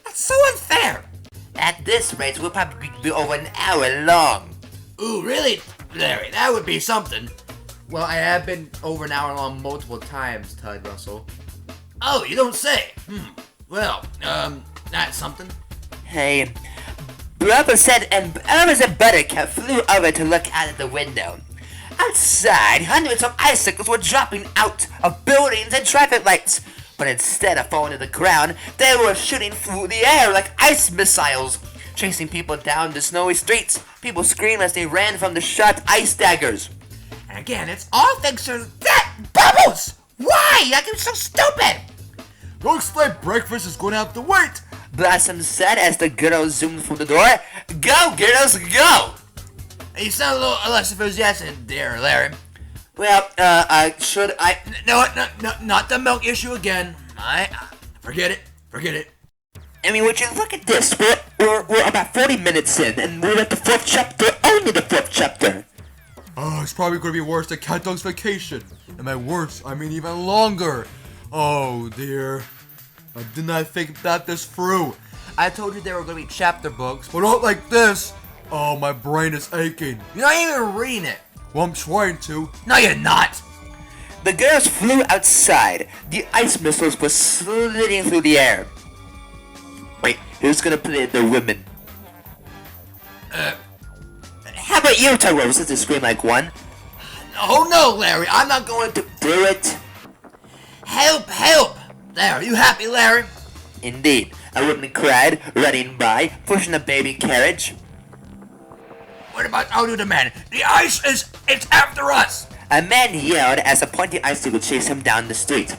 That's so unfair. at this rate, we'll probably be over an hour long. Ooh, really? Larry, that would be something. Well, I have been over an hour long multiple times, Tide Russell. Oh, you don't say. Well, that's something. Hey, Brother said, and Elvis and Buttercup flew over to look out of the window. Outside, hundreds of icicles were dropping out of buildings and traffic lights. But instead of falling to the ground, they were shooting through the air like ice missiles, chasing people down the snowy streets. People screamed as they ran from the sharp ice daggers. And again, it's all thanks to that Bubbles! Why? Like, I'm so stupid! Looks like breakfast is going to have to wait. Blossom said as the girls zoomed from the door. Go, girls, go! You sound a little less enthusiastic there, Larry. Well, should I... No, not the milk issue again. Forget it. I mean, would you look at this? We're about 40 minutes in, and we're at the 4th chapter, only the 4th chapter. Oh, it's probably going to be worse than Cat Dog's Vacation. And by worse, I mean even longer. Oh, dear. I did not think that this through. I told you there were going to be chapter books, But not like this. Oh, my brain is aching. you're not even reading it. Well, I'm trying to. No, you're not. The girls flew outside. The ice missiles were slitting through the air. Wait, who's gonna play the women? How about you, Tyrone, since you scream like one? Oh no, Larry, I'm not going to. Do it. Help! There, are you happy, Larry? Indeed, a woman cried, running by, pushing a baby carriage. What about I'll do the man? The ice it's after us! A man yelled as a pointy icicle chased him down the street.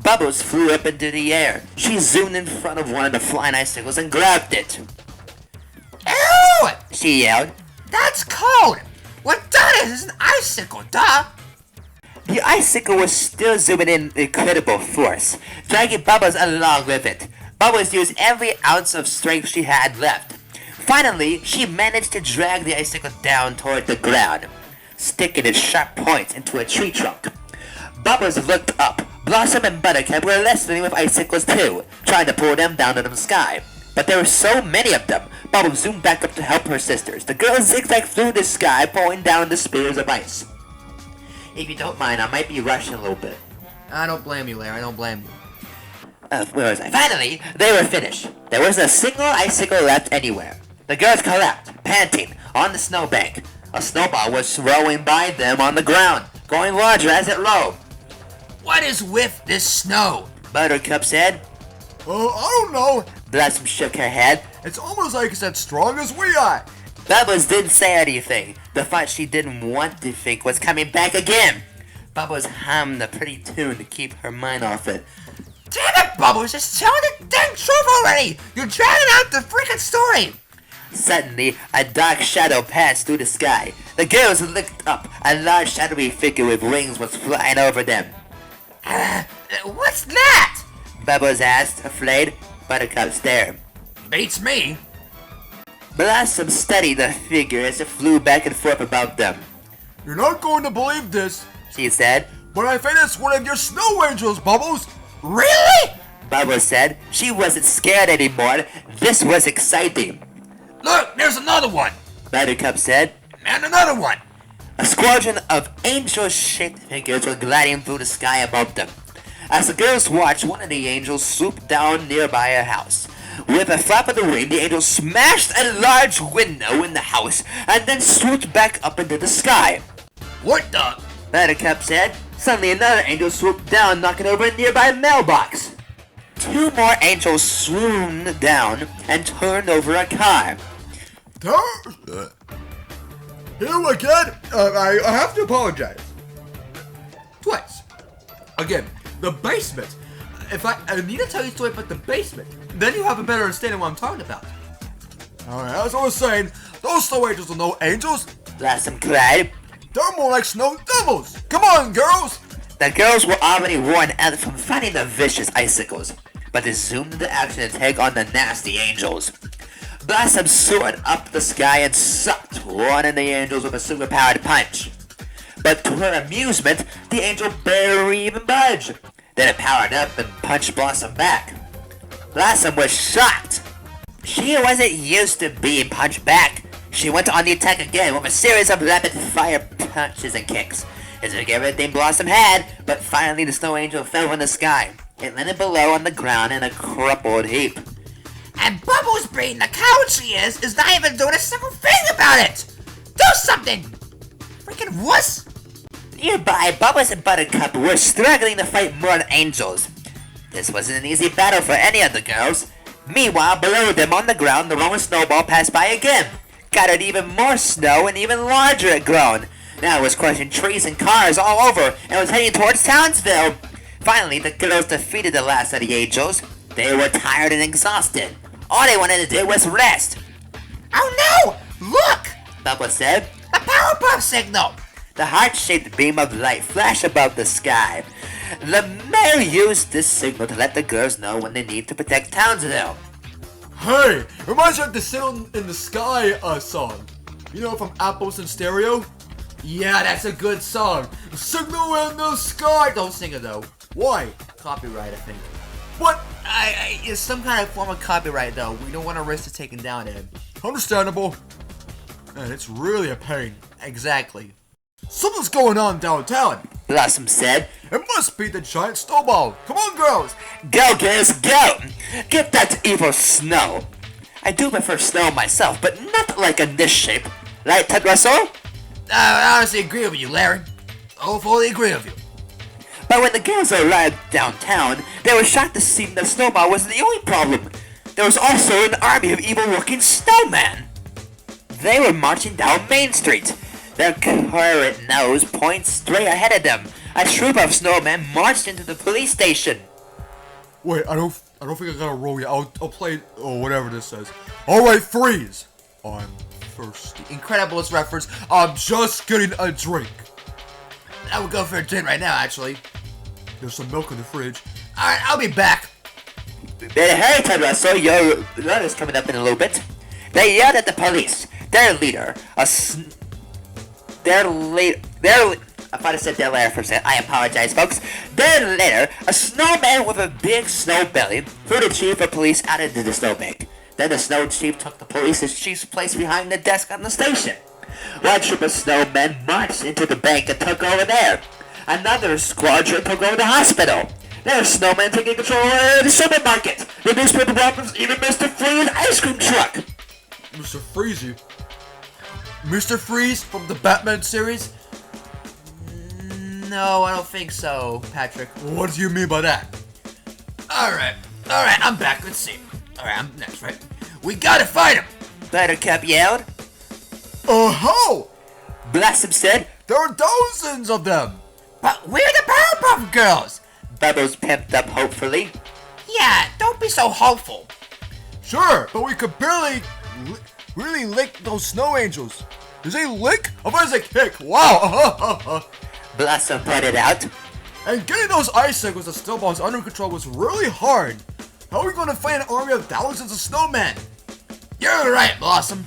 Bubbles flew up into the air. She zoomed in front of one of the flying icicles and grabbed it. Ew! She yelled. That's cold! What that is an icicle, duh! The icicle was still zooming in incredible force, dragging Bubbles along with it. Bubbles used every ounce of strength she had left. Finally, she managed to drag the icicle down toward the ground, sticking its sharp points into a tree trunk. Bubbles looked up. Blossom and Buttercup were wrestling with icicles too, trying to pull them down to the sky. But there were so many of them. Bubbles zoomed back up to help her sisters. The girls zigzagged through the sky, pulling down the spears of ice. If you don't mind, I might be rushing a little bit. I don't blame you, Larry, I don't blame you. Where was I? Finally, they were finished. There wasn't a single icicle left anywhere. The girls collapsed, panting, on the snowbank. A snowball was rolling by them on the ground, growing larger as it rolled. What is with this snow? Buttercup said. I don't know. Blossom shook her head. It's almost like it's as strong as we are. Bubbles didn't say anything. The thought she didn't want to think was coming back again. Bubbles hummed a pretty tune to keep her mind off it. Damn it, Bubbles! Just tell the dang truth already! You're dragging out the freaking story! Suddenly, a dark shadow passed through the sky. The girls looked up. A large shadowy figure with wings was flying over them. What's that? Bubbles asked, afraid. Buttercup stared. Beats me. Blossom studied the figure as it flew back and forth above them. You're not going to believe this, She said. but I think it's one of your snow angels, Bubbles. Really? Bubbles said. She wasn't scared anymore. This was exciting. Look, there's another one. Buttercup said. And another one. A squadron of angel-shaped figures were gliding through the sky above them. As the girls watched, one of the angels swooped down nearby a house. With a flap of the wing, the angel smashed a large window in the house and then swooped back up into the sky. What the? Buttercup said. Suddenly another angel swooped down, knocking over a nearby mailbox. Two more angels swooped down and turned over a car. Here again, I have to apologize. Twice. Again, the basement. If I need to tell you a story about the basement, then you have a better understanding of what I'm talking about. Alright, as I was saying, those snow angels are no angels. Blossom cried. They're more like snow devils. Come on, girls. The girls were already worn out from fighting the vicious icicles, but they zoomed into action to take on the nasty angels. Blossom soared up the sky and sucked one of the angels with a super-powered punch. But to her amusement, the angel barely even budged. Then it powered up and punched Blossom back. Blossom was shocked. She wasn't used to being punched back. She went on the attack again with a series of rapid-fire punches and kicks. It took everything Blossom had, but finally the snow angel fell from the sky. It landed below on the ground in a crumpled heap. And Bubbles being the coward she is not even doing a single thing about it. Do something. Freaking wuss. Nearby, Bubbles and Buttercup were struggling to fight more angels. This wasn't an easy battle for any of the girls. Meanwhile, below them on the ground, the rolling snowball passed by again. Gathered even more snow and even larger it grown. Now it was crushing trees and cars all over and was heading towards Townsville. Finally, the girls defeated the last of the angels. They were tired and exhausted. All they wanted to do was rest. Oh no! Look! Bubbles said. A Powerpuff signal! The heart-shaped beam of light flashed above the sky. The mayor used this signal to let the girls know when they need to protect Townsville. Hey, reminds you of the Signal in the Sky song. You know, from Apples in Stereo? Yeah, that's a good song. Signal in the Sky. Don't sing it though. Why? Copyright, I think. What? It's some kind of form of copyright though. We don't want to risk it taken down, Ed. Understandable. Man, it's really a pain. Exactly. Something's going on downtown. Blossom said. It must be the giant snowball. Come on, girls. Go, girls, go! Get that evil snow. I do prefer snow myself, but not like in this shape. Right, Ted Russell? I honestly agree with you, Larry. Oh, fully agree with you. But when the girls arrived downtown, they were shocked to see the snowball wasn't the only problem. There was also an army of evil-looking snowmen. They were marching down Main Street. Their current nose pointed straight ahead of them. A troop of snowmen marched into the police station. Wait, I don't think I gotta roll yet. I'll play or whatever this says. All right, freeze. I'm thirsty. Incredibles reference. I'm just getting a drink. I would go for a drink right now, actually. There's some milk in the fridge. Alright, I'll be back. Hey, Ted Russell, your letter's coming up in a little bit. They yelled at the police. Their leader, I thought I said their leader for a second. I apologize, folks. Their leader, a snowman with a big snow belly, threw the chief of police out into the snowbank. Then the snow chief took the police's chief's place behind the desk on the station. One troop of snowmen marched into the bank and took over there. Another squadron took over the hospital. There were snowmen taking control of the supermarket, the newspaper robbers, even Mr. Freeze's ice cream truck. Mr. Freezy. Mr. Freeze from the Batman series? No, I don't think so, Patrick. What do you mean by that? Alright, I'm back. Let's see. Alright, I'm next, right? We gotta fight him! Buttercup yelled. Oh-ho! Blossom said. There are dozens of them! But we're the Powerpuff Girls! Bubbles pimped up hopefully. Yeah, don't be so hopeful. Sure, but we could barely really lick those snow angels. Is a lick? I thought it was a kick. Wow. Blossom pointed out. And getting those icicles and snowballs under control was really hard. How are we going to fight an army of thousands of snowmen? You're right, Blossom.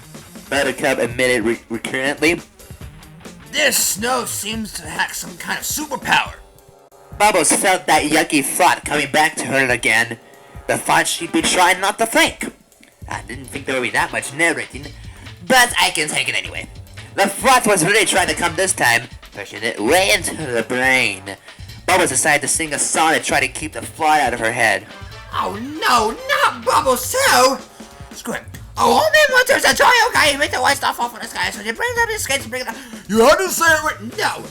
Buttercup admitted recurrently. This snow seems to have some kind of superpower. Bubbles felt that yucky thought coming back to her again. The thought she'd be trying not to think. I didn't think there would be that much narrating, but I can take it anyway. The thought was really trying to come this time, pushing it way into the brain. Bubbles decided to sing a song to try to keep the thought out of her head. Oh no, not Bubbles too! Screw it. Oh, all men want to enjoy, okay? You make the white stuff off in the sky, so you bring it up your skates and bring it up. You had to say it right. No.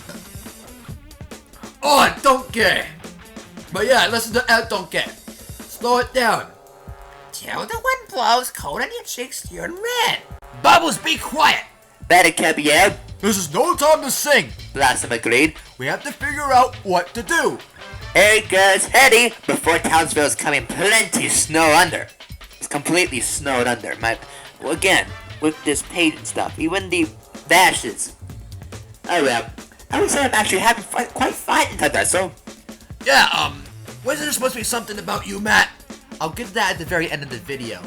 Oh, don't care. But yeah, listen to El Don't Care. Slow it down. Till the wind blows cold on your cheeks, you're red. Bubbles, be quiet. Buttercup yelled. This is no time to sing. Blossom agreed. We have to figure out what to do. Here goes Hetty. Before Townsville's coming plenty snow under. It's completely snowed under. Again, with this paint and stuff, even the dashes. Oh well, I would say I'm actually having quite fun in that, so. Yeah, wasn't there supposed to be something about you, Matt? I'll get to that at the very end of the video.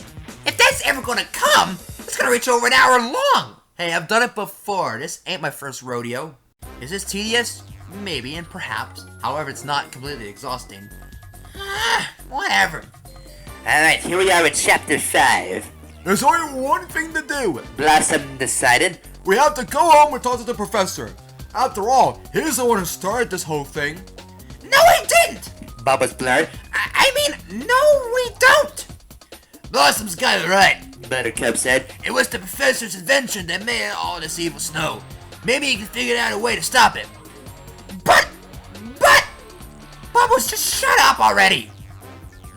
If that's ever gonna come, it's gonna reach over an hour long. Hey, I've done it before. This ain't my first rodeo. Is this tedious? Maybe, and perhaps. However, it's not completely exhausting. Whatever. Alright, here we are in chapter 5. There's only one thing to do. Blossom decided. We have to go home and talk to the professor. After all, he's the one who started this whole thing. No, he didn't! Bubbles blurred. I mean, no, we don't! Blossom's got it right. Buttercup said. It was the professor's invention that made all this evil snow. Maybe he can figure out a way to stop it. But, Bubbles, just shut up already!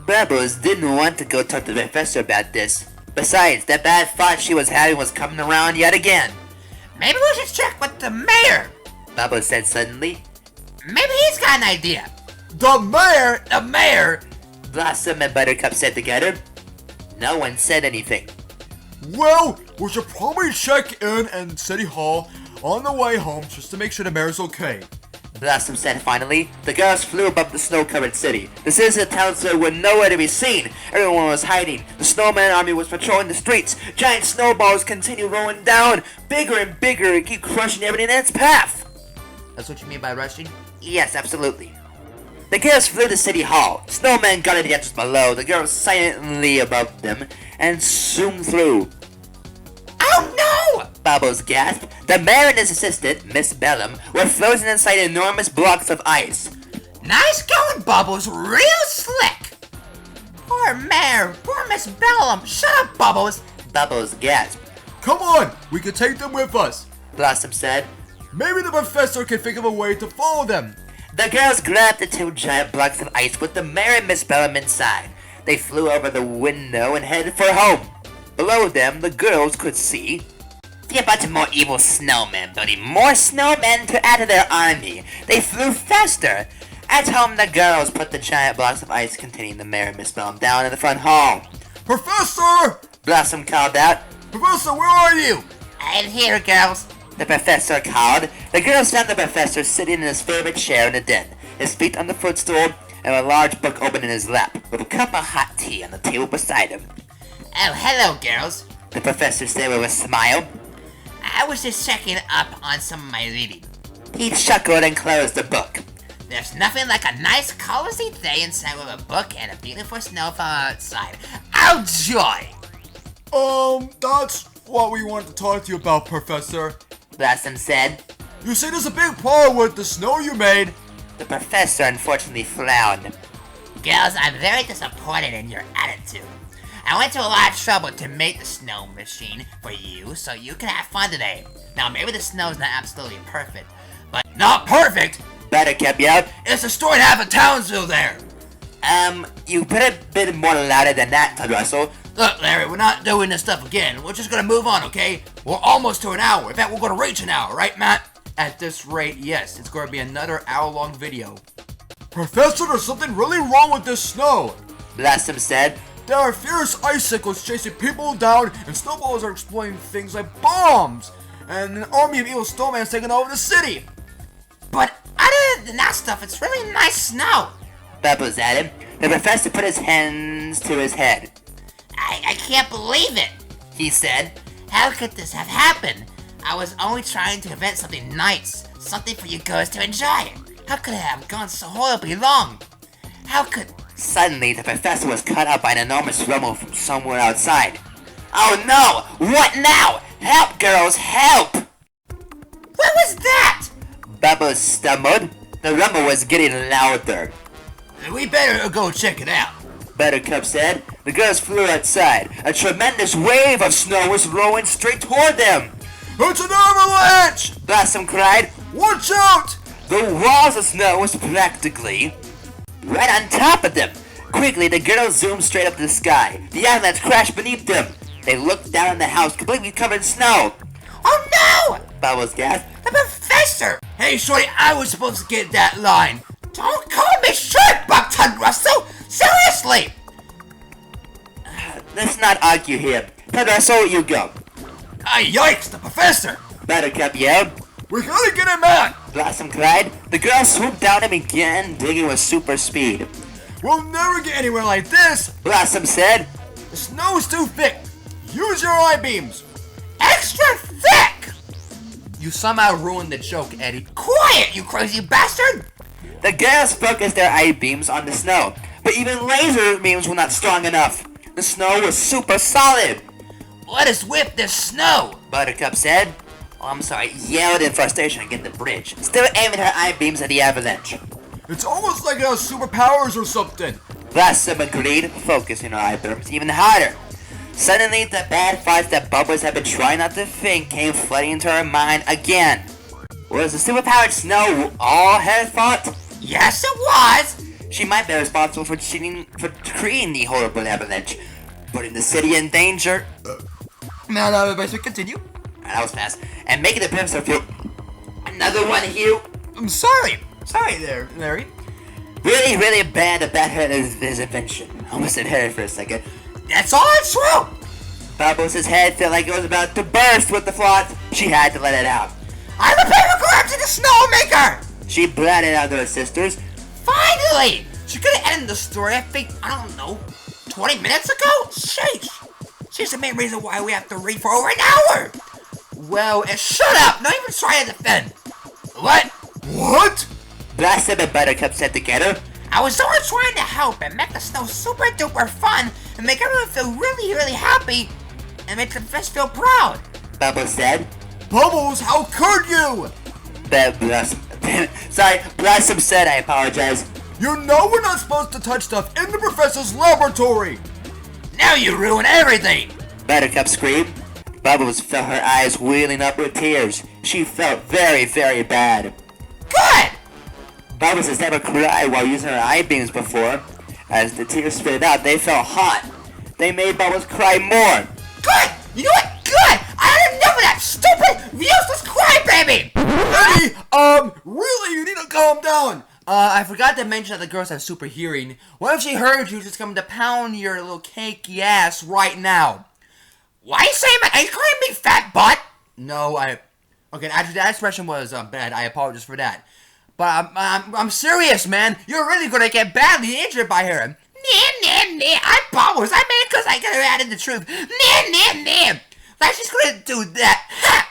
Bubbles didn't want to go talk to the professor about this. Besides, that bad thought she was having was coming around yet again. Maybe we should check with the mayor. Bubbles said suddenly. Maybe he's got an idea. The mayor? The mayor? Blossom and Buttercup said together. No one said anything. Well, we should probably check in City Hall on the way home just to make sure the mayor's okay. Blossom said finally. The girls flew above the snow-covered city. The citizens of Townsville were nowhere to be seen. Everyone was hiding. The snowman army was patrolling the streets. Giant snowballs continued rolling down, bigger and bigger, and keep crushing everything in its path. That's what you mean by rushing? Yes, absolutely. The girls flew to City Hall. Snowmen guarded the entrance below. The girls silently above them and zoomed through. Oh no! Bubbles gasped. The mayor and his assistant, Miss Bellum, were frozen inside enormous blocks of ice. Nice going, Bubbles. Real slick. Poor mayor. Poor Miss Bellum. Shut up, Bubbles. Bubbles gasped. Come on, we can take them with us. Blossom said. Maybe the professor can think of a way to follow them. The girls grabbed the 2 giant blocks of ice with the mayor and Miss Bellum inside. They flew over the window and headed for home. Below them, the girls could see a bunch of more evil snowmen, building more snowmen to add to their army. They flew faster. At home, the girls put the giant blocks of ice containing the mayor and Miss Bellum down in the front hall. Professor! Blossom called out. Professor, where are you? I'm here, girls. The professor called. The girls found the professor sitting in his favorite chair in the den, his feet on the footstool, and a large book open in his lap, with a cup of hot tea on the table beside him. Oh, hello, girls. The professor said with a smile. I was just checking up on some of my reading. He chuckled and closed the book. There's nothing like a nice, cozy day inside with a book and a beautiful snowfall outside. Oh, joy! That's what we wanted to talk to you about, Professor. Blossom said. You see, there's a big problem with the snow you made. The professor unfortunately frowned. Girls, I'm very disappointed in your attitude. I went to a lot of trouble to make the snow machine for you so you can have fun today. Now, maybe the snow's not absolutely perfect, but not perfect? Buttercup yelled. It's destroyed half of Townsville there. You put a bit more louder than that, Todd Russell. Look, Larry, we're not doing this stuff again. We're just gonna move on, okay? We're almost to an hour. In fact, we're gonna reach an hour, right, Matt? At this rate, yes, it's gonna be another hour-long video. Professor, there's something really wrong with this snow. Blossom said. There are fierce icicles chasing people down, and snowballs are exploding things like bombs. And an army of evil snowmen is taking over the city. But other than that stuff, it's really nice snow. Bubbles added. The professor put his hands to his head. I can't believe it, He said, How could this have happened? I was only trying to invent something nice, something for you girls to enjoy. How could it have gone so horribly wrong? How could... Suddenly, the professor was cut up by an enormous rumble from somewhere outside. Oh no! What now? Help, girls, help! What was that? Bubbles stumbled. The rumble was getting louder. We better go check it out. Buttercup said. The girls flew outside. A tremendous wave of snow was rolling straight toward them. It's an avalanche! Blossom cried. Watch out! The walls of snow was practically right on top of them. Quickly, the girls zoomed straight up to the sky. The avalanche crashed beneath them. They looked down on the house, completely covered in snow. Oh no! Bubbles gasped. The professor! Hey, Shorty, I was supposed to get that line. Don't call me short, Buckton Russell! Seriously! Let's not argue here. Russell, you go. Yikes, the professor! Buttercup yelled. We gotta get him out! Blossom cried. The girls swooped down and began digging with super speed. We'll never get anywhere like this! Blossom said. The snow is too thick! Use your I-beams! Extra thick! You somehow ruined the joke, Eddie. Quiet, you crazy bastard! The girls focused their I-beams on the snow, but even laser beams were not strong enough. The snow was super solid. Let us whip this snow! Buttercup said. Oh, I'm sorry, yelled in frustration against the bridge, still aiming her I-beams at the avalanche. It's almost like it has superpowers or something! Blossom agreed, focusing her I-beams even harder. Suddenly, the bad thoughts that Bubbles had been trying not to think came flooding into her mind again. Was the superpowered snow all her fault? Yes, it was! She might be responsible for creating the horrible avalanche, putting the city in danger. No, but continue. That was fast. And making the professor feel another one, Hugh. I'm sorry. Sorry there, Larry. Really, really bad about his invention. Almost said her for a second. That's all true! Bubbles' head felt like it was about to burst with the thought. She had to let it out. I'm the Powerpuff Girls, the Snowmaker! She blatted out to her sisters. Finally! She could have ended the story, I think, I don't know, 20 minutes ago? Sheesh! She's the main reason why we have to read for over an hour! Well, Shut up! Not even try to defend! What? What? Blossom and Buttercup said together. I was only trying to help and make the snow super duper fun and make everyone feel really, really happy and make the fest feel proud. Bubbles said. Bubbles, how could you? Blossom said, I apologize. You know we're not supposed to touch stuff in the professor's laboratory! Now you ruin everything! Buttercup screamed. Bubbles felt her eyes welling up with tears. She felt very, very bad. Good! Bubbles has never cried while using her eye-beams before. As the tears spit out, they felt hot. They made Bubbles cry more. Good! You know what? Good! I had enough of that stupid, useless crybaby! Eddie, really, you need to calm down! I forgot to mention that the girls have super hearing. What if she heard you just coming to pound your little cakey ass right now? Why are you saying that? Are you calling me fat butt? No, okay, actually that expression was bad. I apologize for that. But I'm serious, man. You're really gonna get badly injured by her. Nah. I'm Bubbles. I made it because I could have added the truth. Nah. Like she's gonna do that. Ha!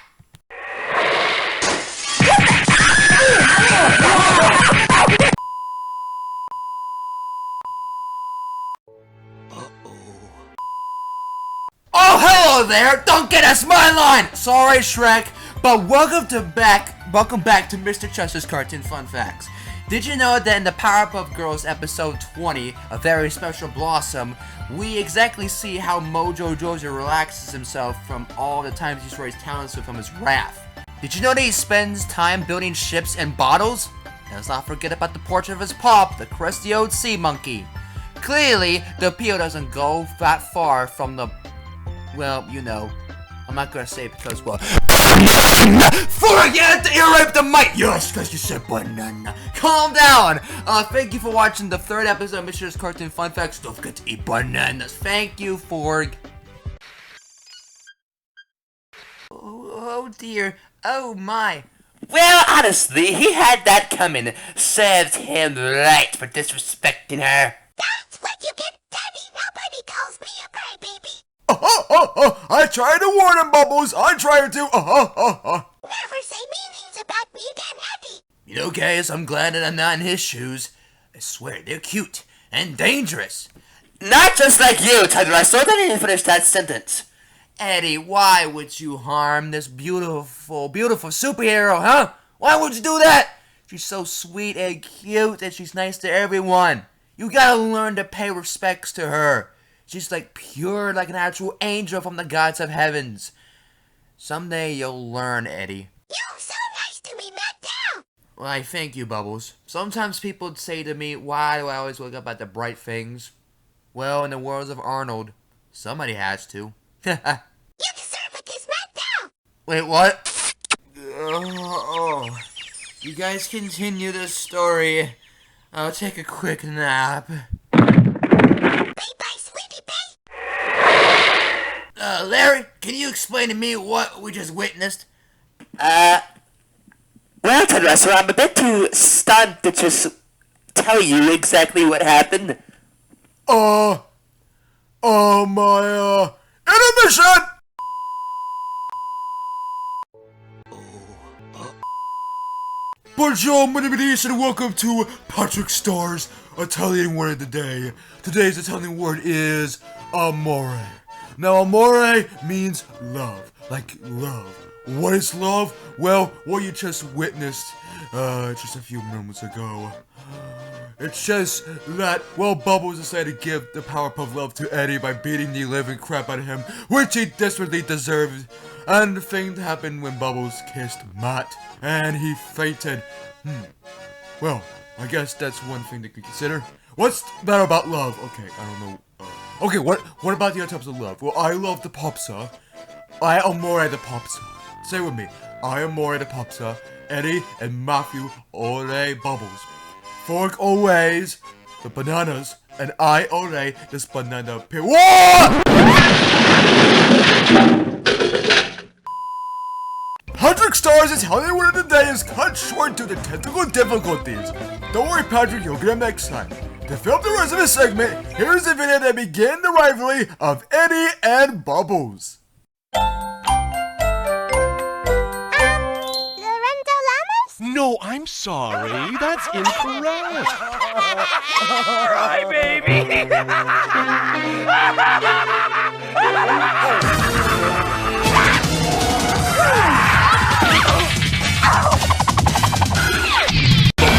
Oh, hello there! Don't get us my line! Sorry, Shrek, but welcome back to Mr. Chester's Cartoon Fun Facts. Did you know that in the Powerpuff Girls episode 20, A Very Special Blossom, we exactly see how Mojo Jojo relaxes himself from all the times he destroys talents from his wrath? Did you know that he spends time building ships and bottles? And let's not forget about the portrait of his pop, the crusty old sea monkey. Clearly, the appeal doesn't go that far from the, well, you know, I'm not gonna say it because, well, forget to ear-rape the mic! Yes, because you said banana. Calm down! Thank you for watching the 3rd episode of Mr. Cartoon Fun Facts. Don't forget to eat bananas. Thank you for... Oh dear. Oh my. Well, honestly, he had that coming. Served him right for disrespecting her. That's what you get, Daddy. Nobody calls me a crybaby. I tried to warn him, Bubbles. I tried to. Never say mean things about me again, Eddie. You know, guys, I'm glad that I'm not in his shoes. I swear, they're cute and dangerous. Not just like you, Ted Russell. I didn't finish that sentence. Eddie, why would you harm this beautiful, beautiful superhero, huh? Why would you do that? She's so sweet and cute and she's nice to everyone. You gotta learn to pay respects to her. She's like pure like an actual angel from the gods of heavens. Someday you'll learn, Eddie. You're so nice to me, Matt Down. Well, I thank you, Bubbles. Sometimes people say to me, why do I always look up at the bright things? Well, in the words of Arnold, somebody has to. You deserve a kiss, Matt Down. Wait, what? You guys continue this story. I'll take a quick nap. Bye-bye, sweetie pie. Larry, can you explain to me what we just witnessed? Well, Ted Russell, I'm a bit too stunned to just tell you exactly what happened. My intermission! Bonjour, my name is and welcome to Patrick Star's Italian word of the day. Today's Italian word is amore. Now, amore means love, like love. What is love? Well, what you just witnessed just a few moments ago. It's just that, well, Bubbles decided to give the Powerpuff love to Eddie by beating the living crap out of him, which he desperately deserved. And the thing happened when Bubbles kissed Matt, and he fainted. Well, I guess that's one thing to consider. What's better about love? Okay, I don't know. Okay, what about the other types of love? Well, I love the popsa. I amore the popsa. Say it with me. I amore the popsa. Eddie and Matthew ore Bubbles. Fork always the bananas, and I ore this banana peel. Whoa! Patrick Star's Italian word of the day is cut short due to technical difficulties. Don't worry, Patrick, you'll get him next time. To film the rest of this segment, here's the video that began the rivalry of Eddie and Bubbles. Lorenzo Lamas? No, I'm sorry. That's incorrect. Cry, baby.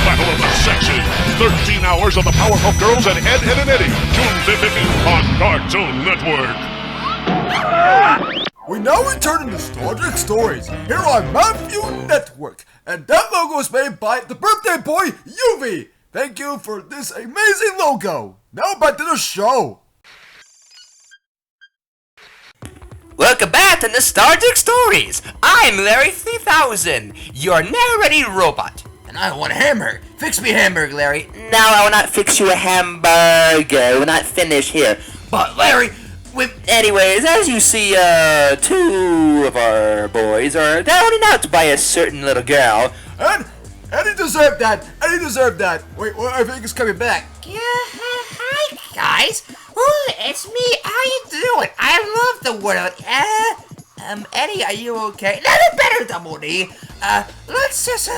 Battle of the Sexes. 13 hours of the Powerpuff Girls and Ed, Ed, and Eddie. June 15th on Cartoon Network. We now return to Nostalgic Stories here on Matthew Network, and that logo is made by the birthday boy, Yuvi. Thank you for this amazing logo. Now back to the show. Welcome back to Nostalgic Stories. I'm Larry 3000, your narrating robot. And I want a hamburger. Fix me a hamburger, Larry. No, I will not fix you a hamburger. We're not finished here. But Larry, Anyways, as you see, 2 of our boys are holding out by a certain little girl. And Eddie deserved that. Eddie deserved that. Wait, well, I think it's coming back. Yeah, hi guys. Oh, it's me. How you doing? I love the world. Eddie, are you okay? Little better, Double D. Let's just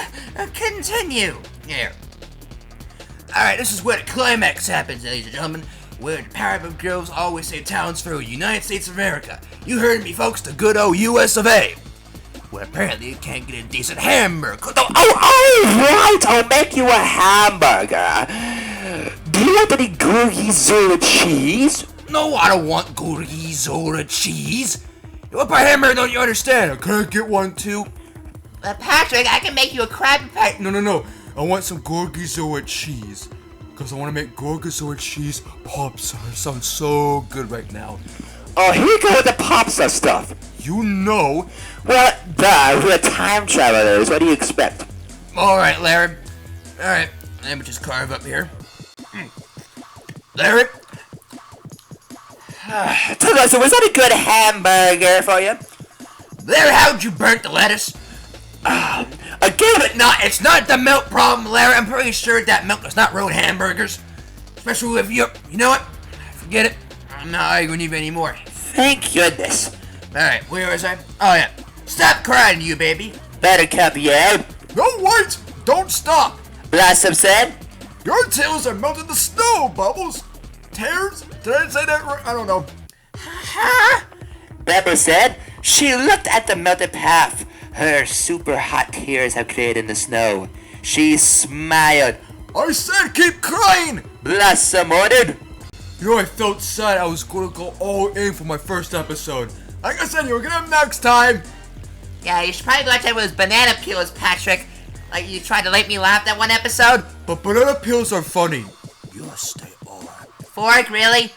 continue here. All right, this is where the climax happens, ladies and gentlemen. Where the Powerpuff Girls always say towns for the United States of America. You heard me, folks, the good old US of A. Where apparently you can't get a decent hamburger. Right, I'll make you a hamburger. Do you want any gorgonzola cheese? No, I don't want gorgonzola cheese. What part of hamburger don't you understand? I can't get one too. Patrick, I can make you a Krabby Patty. No. I want some gorgonzola cheese. Because I want to make gorgonzola cheese pops. It sounds so good right now. Oh, here you go with the popsa stuff. You know. Well, duh, we're time travelers. What do you expect? Alright, Larry. Alright, let me just carve up here. Larry? Tell us, was that a good hamburger for you? Larry, how'd you burn the lettuce? Again, It's not the milk problem, Larry. I'm pretty sure that milk does not ruin hamburgers. Especially if you know what? Forget it. I'm not arguing with you anymore. thank goodness. Alright, where was I? Oh, yeah. Stop crying, you baby. Buttercup, yeah? No, wait! Don't stop! Blossom said? Your tails are melted to snow, Bubbles! Tears? Did I say that right? I don't know. Bubbles said she looked at the melted path her super hot tears have created in the snow. She smiled. I said keep crying! Blossom ordered. You know, I felt sad I was gonna go all in for my first episode. Like I said, you'll get them next time! Yeah, you should probably watch that with those banana peels, Patrick. Like you tried to make me laugh that one episode. But banana peels are funny. You must stay on. Fork, really?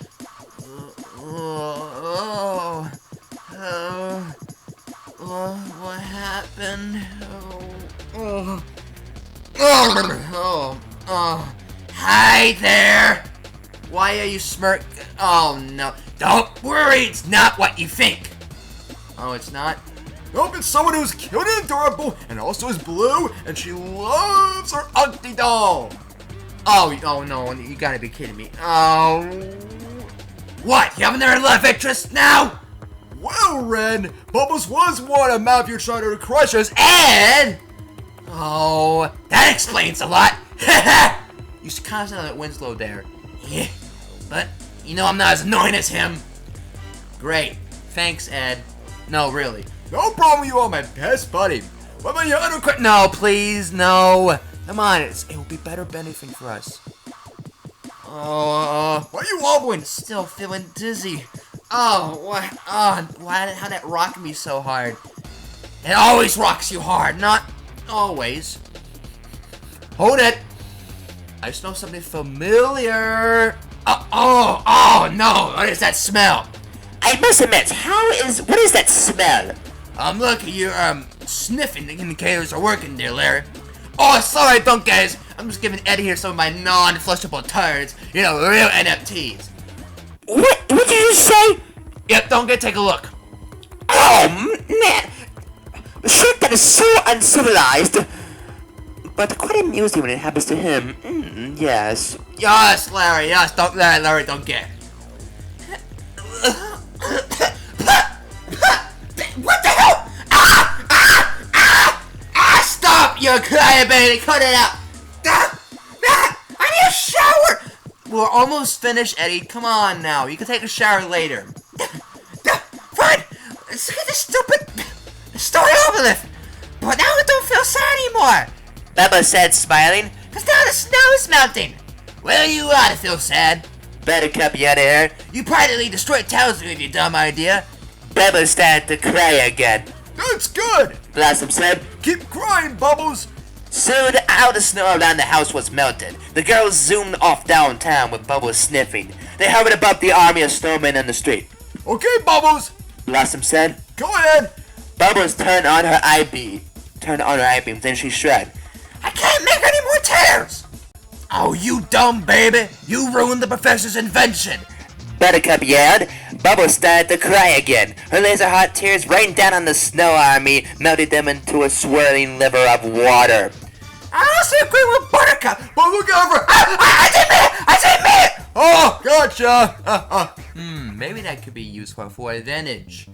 What happened? Hi there! Why are you smirk? Oh no. Don't worry, it's not what you think. Oh, it's not? Nope, it's someone who's cute and adorable, and also is blue, and she loves her ugly doll. Oh no, you gotta be kidding me. Oh. What? You have another love interest now? Well, Ren, Bubbles was one of Matthew trying to crush us, And oh, that explains a lot. You kind of sound like Winslow there. Yeah, but you know I'm not as annoying as him. Great, thanks, Ed. No, really. No problem, you are my best buddy. What about your other No, please, no. Come on, it will be better benefiting for us. Why are you wobbling? Still feeling dizzy. Oh, what? Oh, how'd that rock me so hard? It always rocks you hard, not always. Hold it. I smell something familiar. Oh no, what is that smell? I must admit, what is that smell? Look, your sniffing indicators are working there, Larry. Oh, sorry, don't guys. I'm just giving Eddie here some of my non-flushable turds. You know, real NFTs. What did you just say? Yep, don't take a look. Oh, man. Shit, that is so uncivilized. But quite amusing when it happens to him. Yes. Yes, Larry, yes. Larry, don't get. What the hell? Stop, you crybaby. Cut it out. I need a shower. We're almost finished, Eddie. Come on now. You can take a shower later. Fine. Let's get this stupid story over with. But now I don't feel sad anymore. Bubba said, smiling. Because now the snow is melting. Well, you ought to feel sad. Buttercup yet here. You practically destroyed Townsend with your dumb idea. Bubba started to cry again. That's good! Blossom said. Keep crying, Bubbles! Soon, all the snow around the house was melted. The girls zoomed off downtown with Bubbles sniffing. They hovered above the army of snowmen on the street. Okay, Bubbles! Blossom said. Go ahead! Bubbles turned on her eye-beam. Then she shrugged. I can't make any more tears! Oh, you dumb baby! You ruined the professor's invention! Buttercup yelled. Bubbles started to cry again. Her laser-hot tears rained down on the snow army, melted them into a swirling river of water. I also agree with Buttercup, but look over! I didn't mean it! Oh, gotcha! Maybe that could be useful for advantage.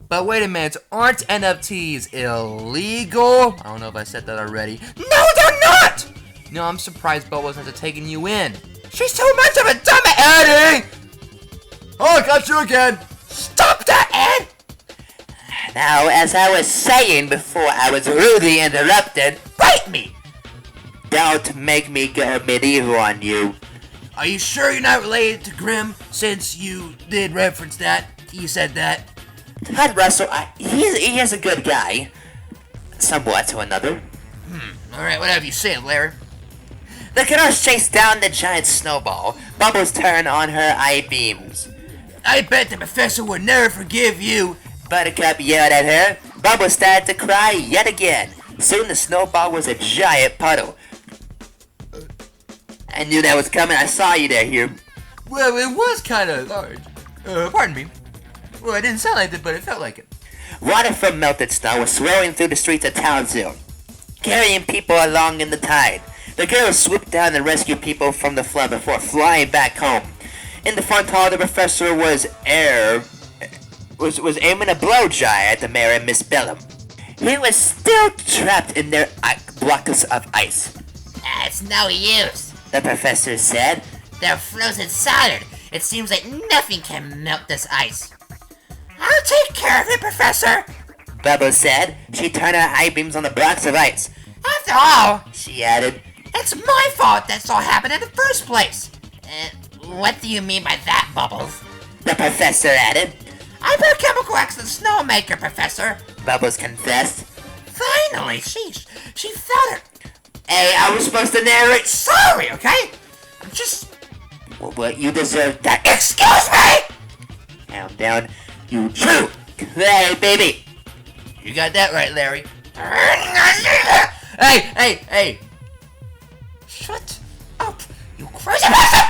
But wait a minute, aren't NFTs illegal? I don't know if I said that already. No, they're not! No, I'm surprised Bubbles hasn't taken you in. She's too much of a dumbass! Eddie! Oh, got you again! Stop that, Ed! Now, as I was saying before I was rudely interrupted, Bite me! Don't make me go medieval on you. Are you sure you're not related to Grimm, since you did reference that? You said that. Todd Russell, he is a good guy. Somewhat to another. Alright, whatever you say, Larry. The girls chased down the giant snowball. Bubbles turned on her eye beams. I bet the professor would never forgive you Buttercup yelled at her. Bubbles started to cry yet again. Soon the snowball was a giant puddle. I knew that was coming. I saw you there, Hugh. Well, it was kind of large. Pardon me. Well, it didn't sound like it, but it felt like it. Water from melted snow was swirling through the streets of Townsville, carrying people along in the tide. The girls swooped down and rescued people from the flood before flying back home. In the front hall, the professor was aiming a blowjob at the mayor and Miss Bellum. He was still trapped in their blocks of ice. It's no use, The professor said. they're frozen solid. It seems like nothing can melt this ice. I'll take care of it, Professor. Bubbles said. She turned her eye beams on the blocks of ice. After all, She added. it's my fault this all happened in the first place. What do you mean by that, Bubbles? The professor added. I put chemical X in the snowmaker, Professor. Bubbles confessed. Finally, she felt it. Hey, I was supposed to narrate. Sorry, okay? I'm just... Well, you deserve that. Excuse me! Calm down. You true. Hey, baby. You got that right, Larry. Hey! Shut up, you crazy person!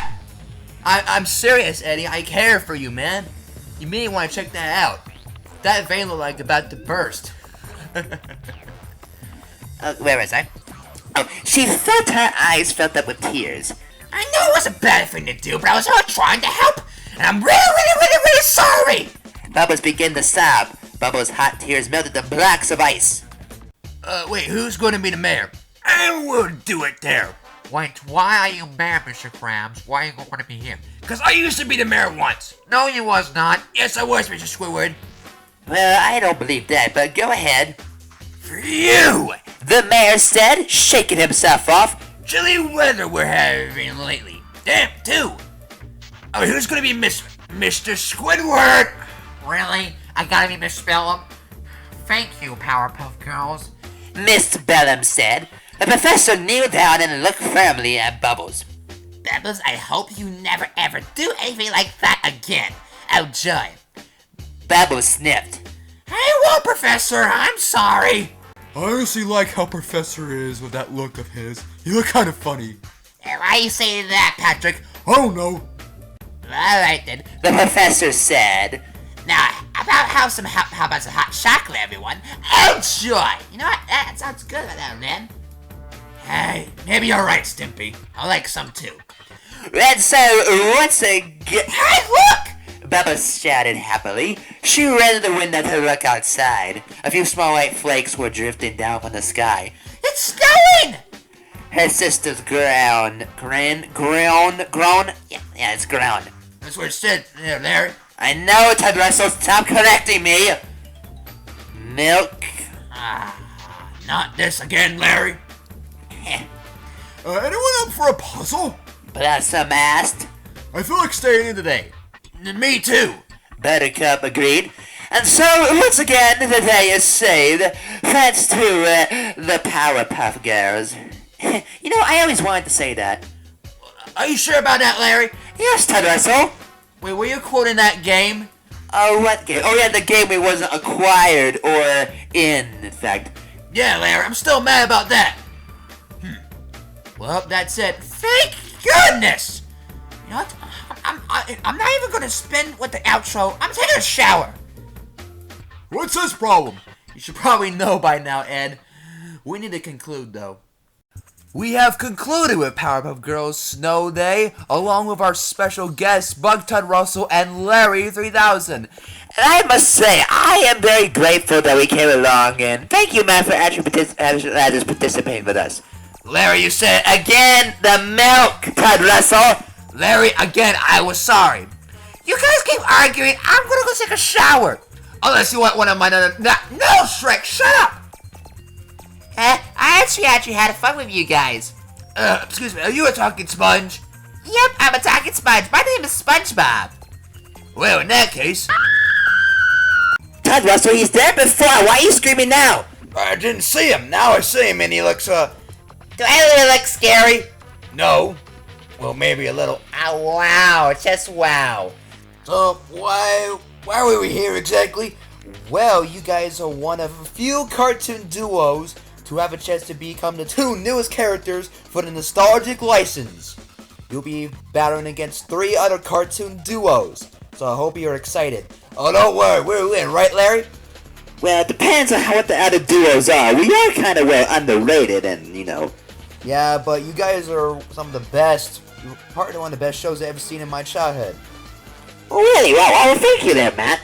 I'm serious, Eddie. I care for you, man. You may want to check that out. That vein looked like about to burst. Where was I? Oh, she felt her eyes filled up with tears. I know it was a bad thing to do, but I was only trying to help, and I'm really sorry! Bubbles began to sob. Bubbles' hot tears melted the blocks of ice. Wait, who's going to be the mayor? I will do it there. Wait, why are you mad, Mr.Krabs? Why are you going to be here? Because I used to be the mayor once. No, you was not. Yes, I was, Mr. Squidward. Well, I don't believe that, but go ahead. For you! The mayor said, shaking himself off. Chilly weather we're having lately. Damn, too. Oh, who's going to be Mr. Squidward? Really? I gotta be misspell them? Thank you, Powerpuff Girls. Miss Bellum said. The professor kneeled down and looked firmly at Bubbles. Bubbles, I hope you never ever do anything like that again. Oh, joy. Bubbles sniffed. I won't, Professor. I'm sorry. I honestly like how Professor is with that look of his. He look kind of funny. Why you saying that, Patrick? I don't know. Alright then. The professor said. Now, how about some hot chocolate, everyone? Enjoy! You know what? That sounds good right now, man. Hey, maybe you're right, Stimpy. I like some too. And so, once again... Hey, look! Bubbles shouted happily. She ran to the window to look outside. A few small white flakes were drifting down from the sky. It's snowing! Her sister's groan. Yeah, it's groan. That's what it said there, Larry. I know, Ted Russell, stop correcting me! Milk. Not this again, Larry. Anyone up for a puzzle? Blossom asked. I feel like staying in today. Me too. Buttercup agreed. And so, once again, the day is saved, thanks to the Powerpuff Girls. You know, I always wanted to say that. Are you sure about that, Larry? Yes, Ted Russell. Wait, were you quoting that game? Oh, what game? Oh, yeah, the game we wasn't acquired or in fact. Yeah, Larry, I'm still mad about that. Well, that's it. Thank goodness! You know what? I'm not even gonna spin with the outro. I'm taking a shower. What's his problem? You should probably know by now, Ed. We need to conclude, though. We have concluded with Powerpuff Girls Snow Day, along with our special guests, Bugtud Russell and Larry 3000. And I must say, I am very grateful that we came along, and thank you, man, for actually participating with us. Larry, you said Again, the milk, Ted Russell. Larry, again, I was sorry. You guys keep arguing. I'm gonna go take a shower. Unless you want one of my... No, Shrek, shut up! I actually had fun with you guys. Excuse me, are you a talking sponge? Yep, I'm a talking sponge. My name is SpongeBob. Well, in that case... Ted Russell, he's there before. Why are you screaming now? I didn't see him. Now I see him and he looks, Do I really look scary? No. Well, maybe a little. Oh, wow. Just wow. So, why were we here exactly? Well, you guys are one of a few cartoon duos to have a chance to become the two newest characters for the nostalgic license. You'll be battling against 3 other cartoon duos, so I hope you're excited. Oh, don't worry, we'll win, right, Larry? Well, it depends on what the other duos are. We are kind of well underrated and, you know. Yeah, but you guys are some of the best. You're part of one of the best shows I've ever seen in my childhood. Oh, really? Well, thank you there, Matt.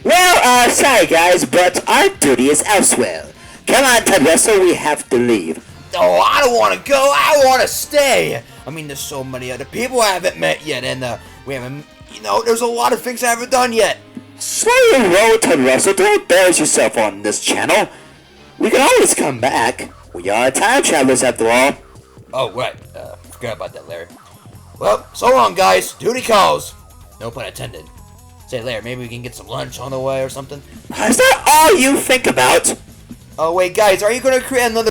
Well, sorry guys, but our duty is elsewhere. Come on, Ted Russell, we have to leave. Oh, I don't want to go. I want to stay. I mean, there's so many other people I haven't met yet, and we haven't, there's a lot of things I haven't done yet. Slow your roll, Ted Russell. Don't embarrass yourself on this channel. We can always come back. We are time travelers after all. Oh, right. Forgot about that, Larry. Well, so long, guys. Duty calls. No pun intended. Say, Larry, maybe we can get some lunch on the way or something? Is that all you think about? Oh, wait, guys, are you going to create another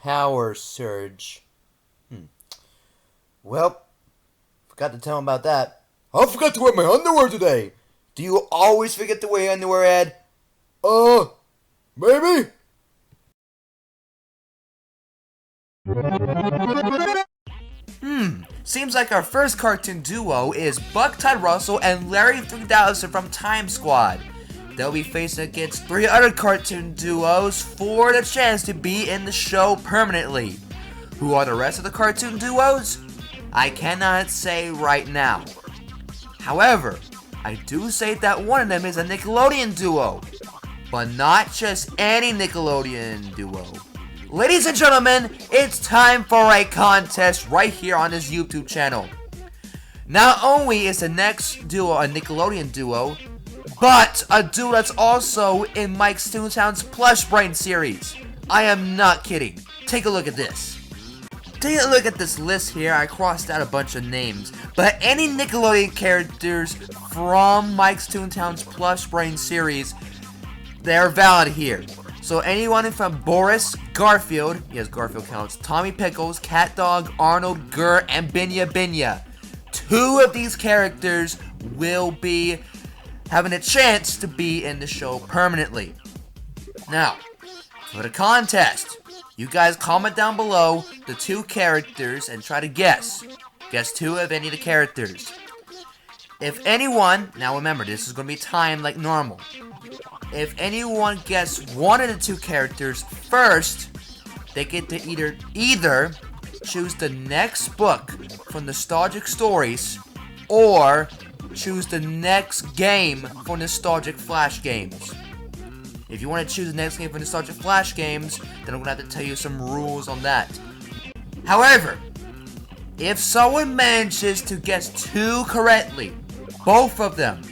power surge? Well, forgot to tell him about that. I forgot to wear my underwear today. Do you always forget to wear your underwear, Ed? Maybe? Seems like our first cartoon duo is Buck Todd Russell and Larry 3000 from Time Squad. They'll be facing against 3 other cartoon duos for the chance to be in the show permanently. Who are the rest of the cartoon duos? I cannot say right now. However, I do say that one of them is a Nickelodeon duo, but not just any Nickelodeon duo. Ladies and gentlemen, it's time for a contest right here on this YouTube channel. Not only is the next duo a Nickelodeon duo, but a duo that's also in Mike Toontown's Plush Brain series. I am not kidding. Take a look at this. Take a look at this list here. I crossed out a bunch of names, but any Nickelodeon characters from Mike Toontown's Plush Brain series, they're valid here. So anyone from Boris, Garfield, yes, Garfield counts, Tommy Pickles, Cat Dog, Arnold, Gurr, and Binya Binya. 2 of these characters will be having a chance to be in the show permanently. Now, for the contest, you guys comment down below the 2 characters and try to guess. Guess 2 of any of the characters. If anyone, now remember, this is going to be timed like normal. If anyone guesses one of the 2 characters first, they get to either choose the next book from Nostalgic Stories or choose the next game for Nostalgic Flash Games. If you want to choose the next game for Nostalgic Flash Games, then I'm going to have to tell you some rules on that. However, if someone manages to guess 2 correctly, both of them,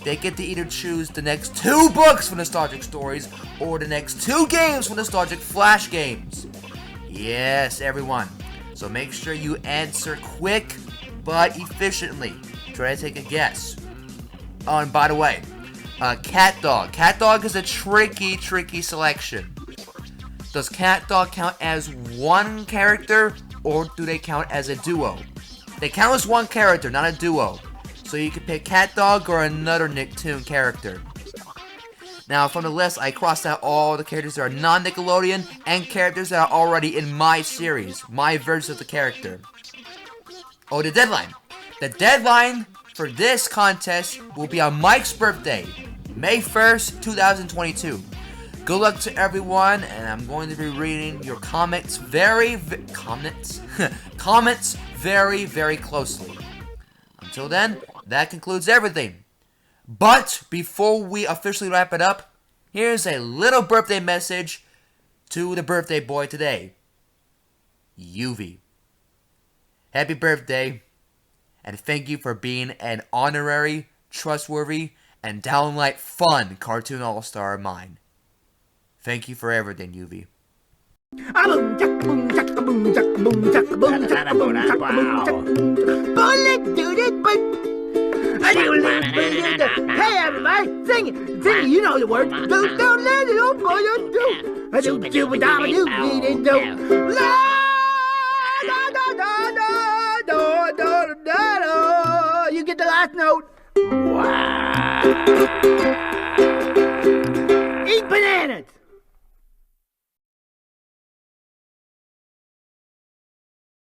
they get to either choose the next 2 books for Nostalgic Stories or the next 2 games for Nostalgic Flash Games. Yes, everyone. So make sure you answer quick but efficiently. Try to take a guess. Oh, and by the way, Cat Dog. Cat Dog is a tricky selection. Does Cat Dog count as one character or do they count as a duo? They count as one character, not a duo. So you can pick Cat Dog or another Nicktoon character. Now from the list, I crossed out all the characters that are non-Nickelodeon and characters that are already in my series, my version of the character. Oh, the deadline. The deadline for this contest will be on Mike's birthday, May 1st, 2022. Good luck to everyone, and I'm going to be reading your comments very closely. Until then, that concludes everything. But before we officially wrap it up, here's a little birthday message to the birthday boy today, Yuvi. Happy birthday, and thank you for being an honorary, trustworthy, and downright fun cartoon all-star of mine. Thank you for everything, Yuvi. Boom, chaka, boom, chaka, boom, chaka, boom, chaka, boom, chaka, boom, chaka, boom, chaka. Bullet, dude, hey, everybody, sing it, you know the words. Don't let it all boy, do. I do, do, do, do, do. La, da, da, da, da, da, da, da, da. You get the last note. Wow. Eat bananas!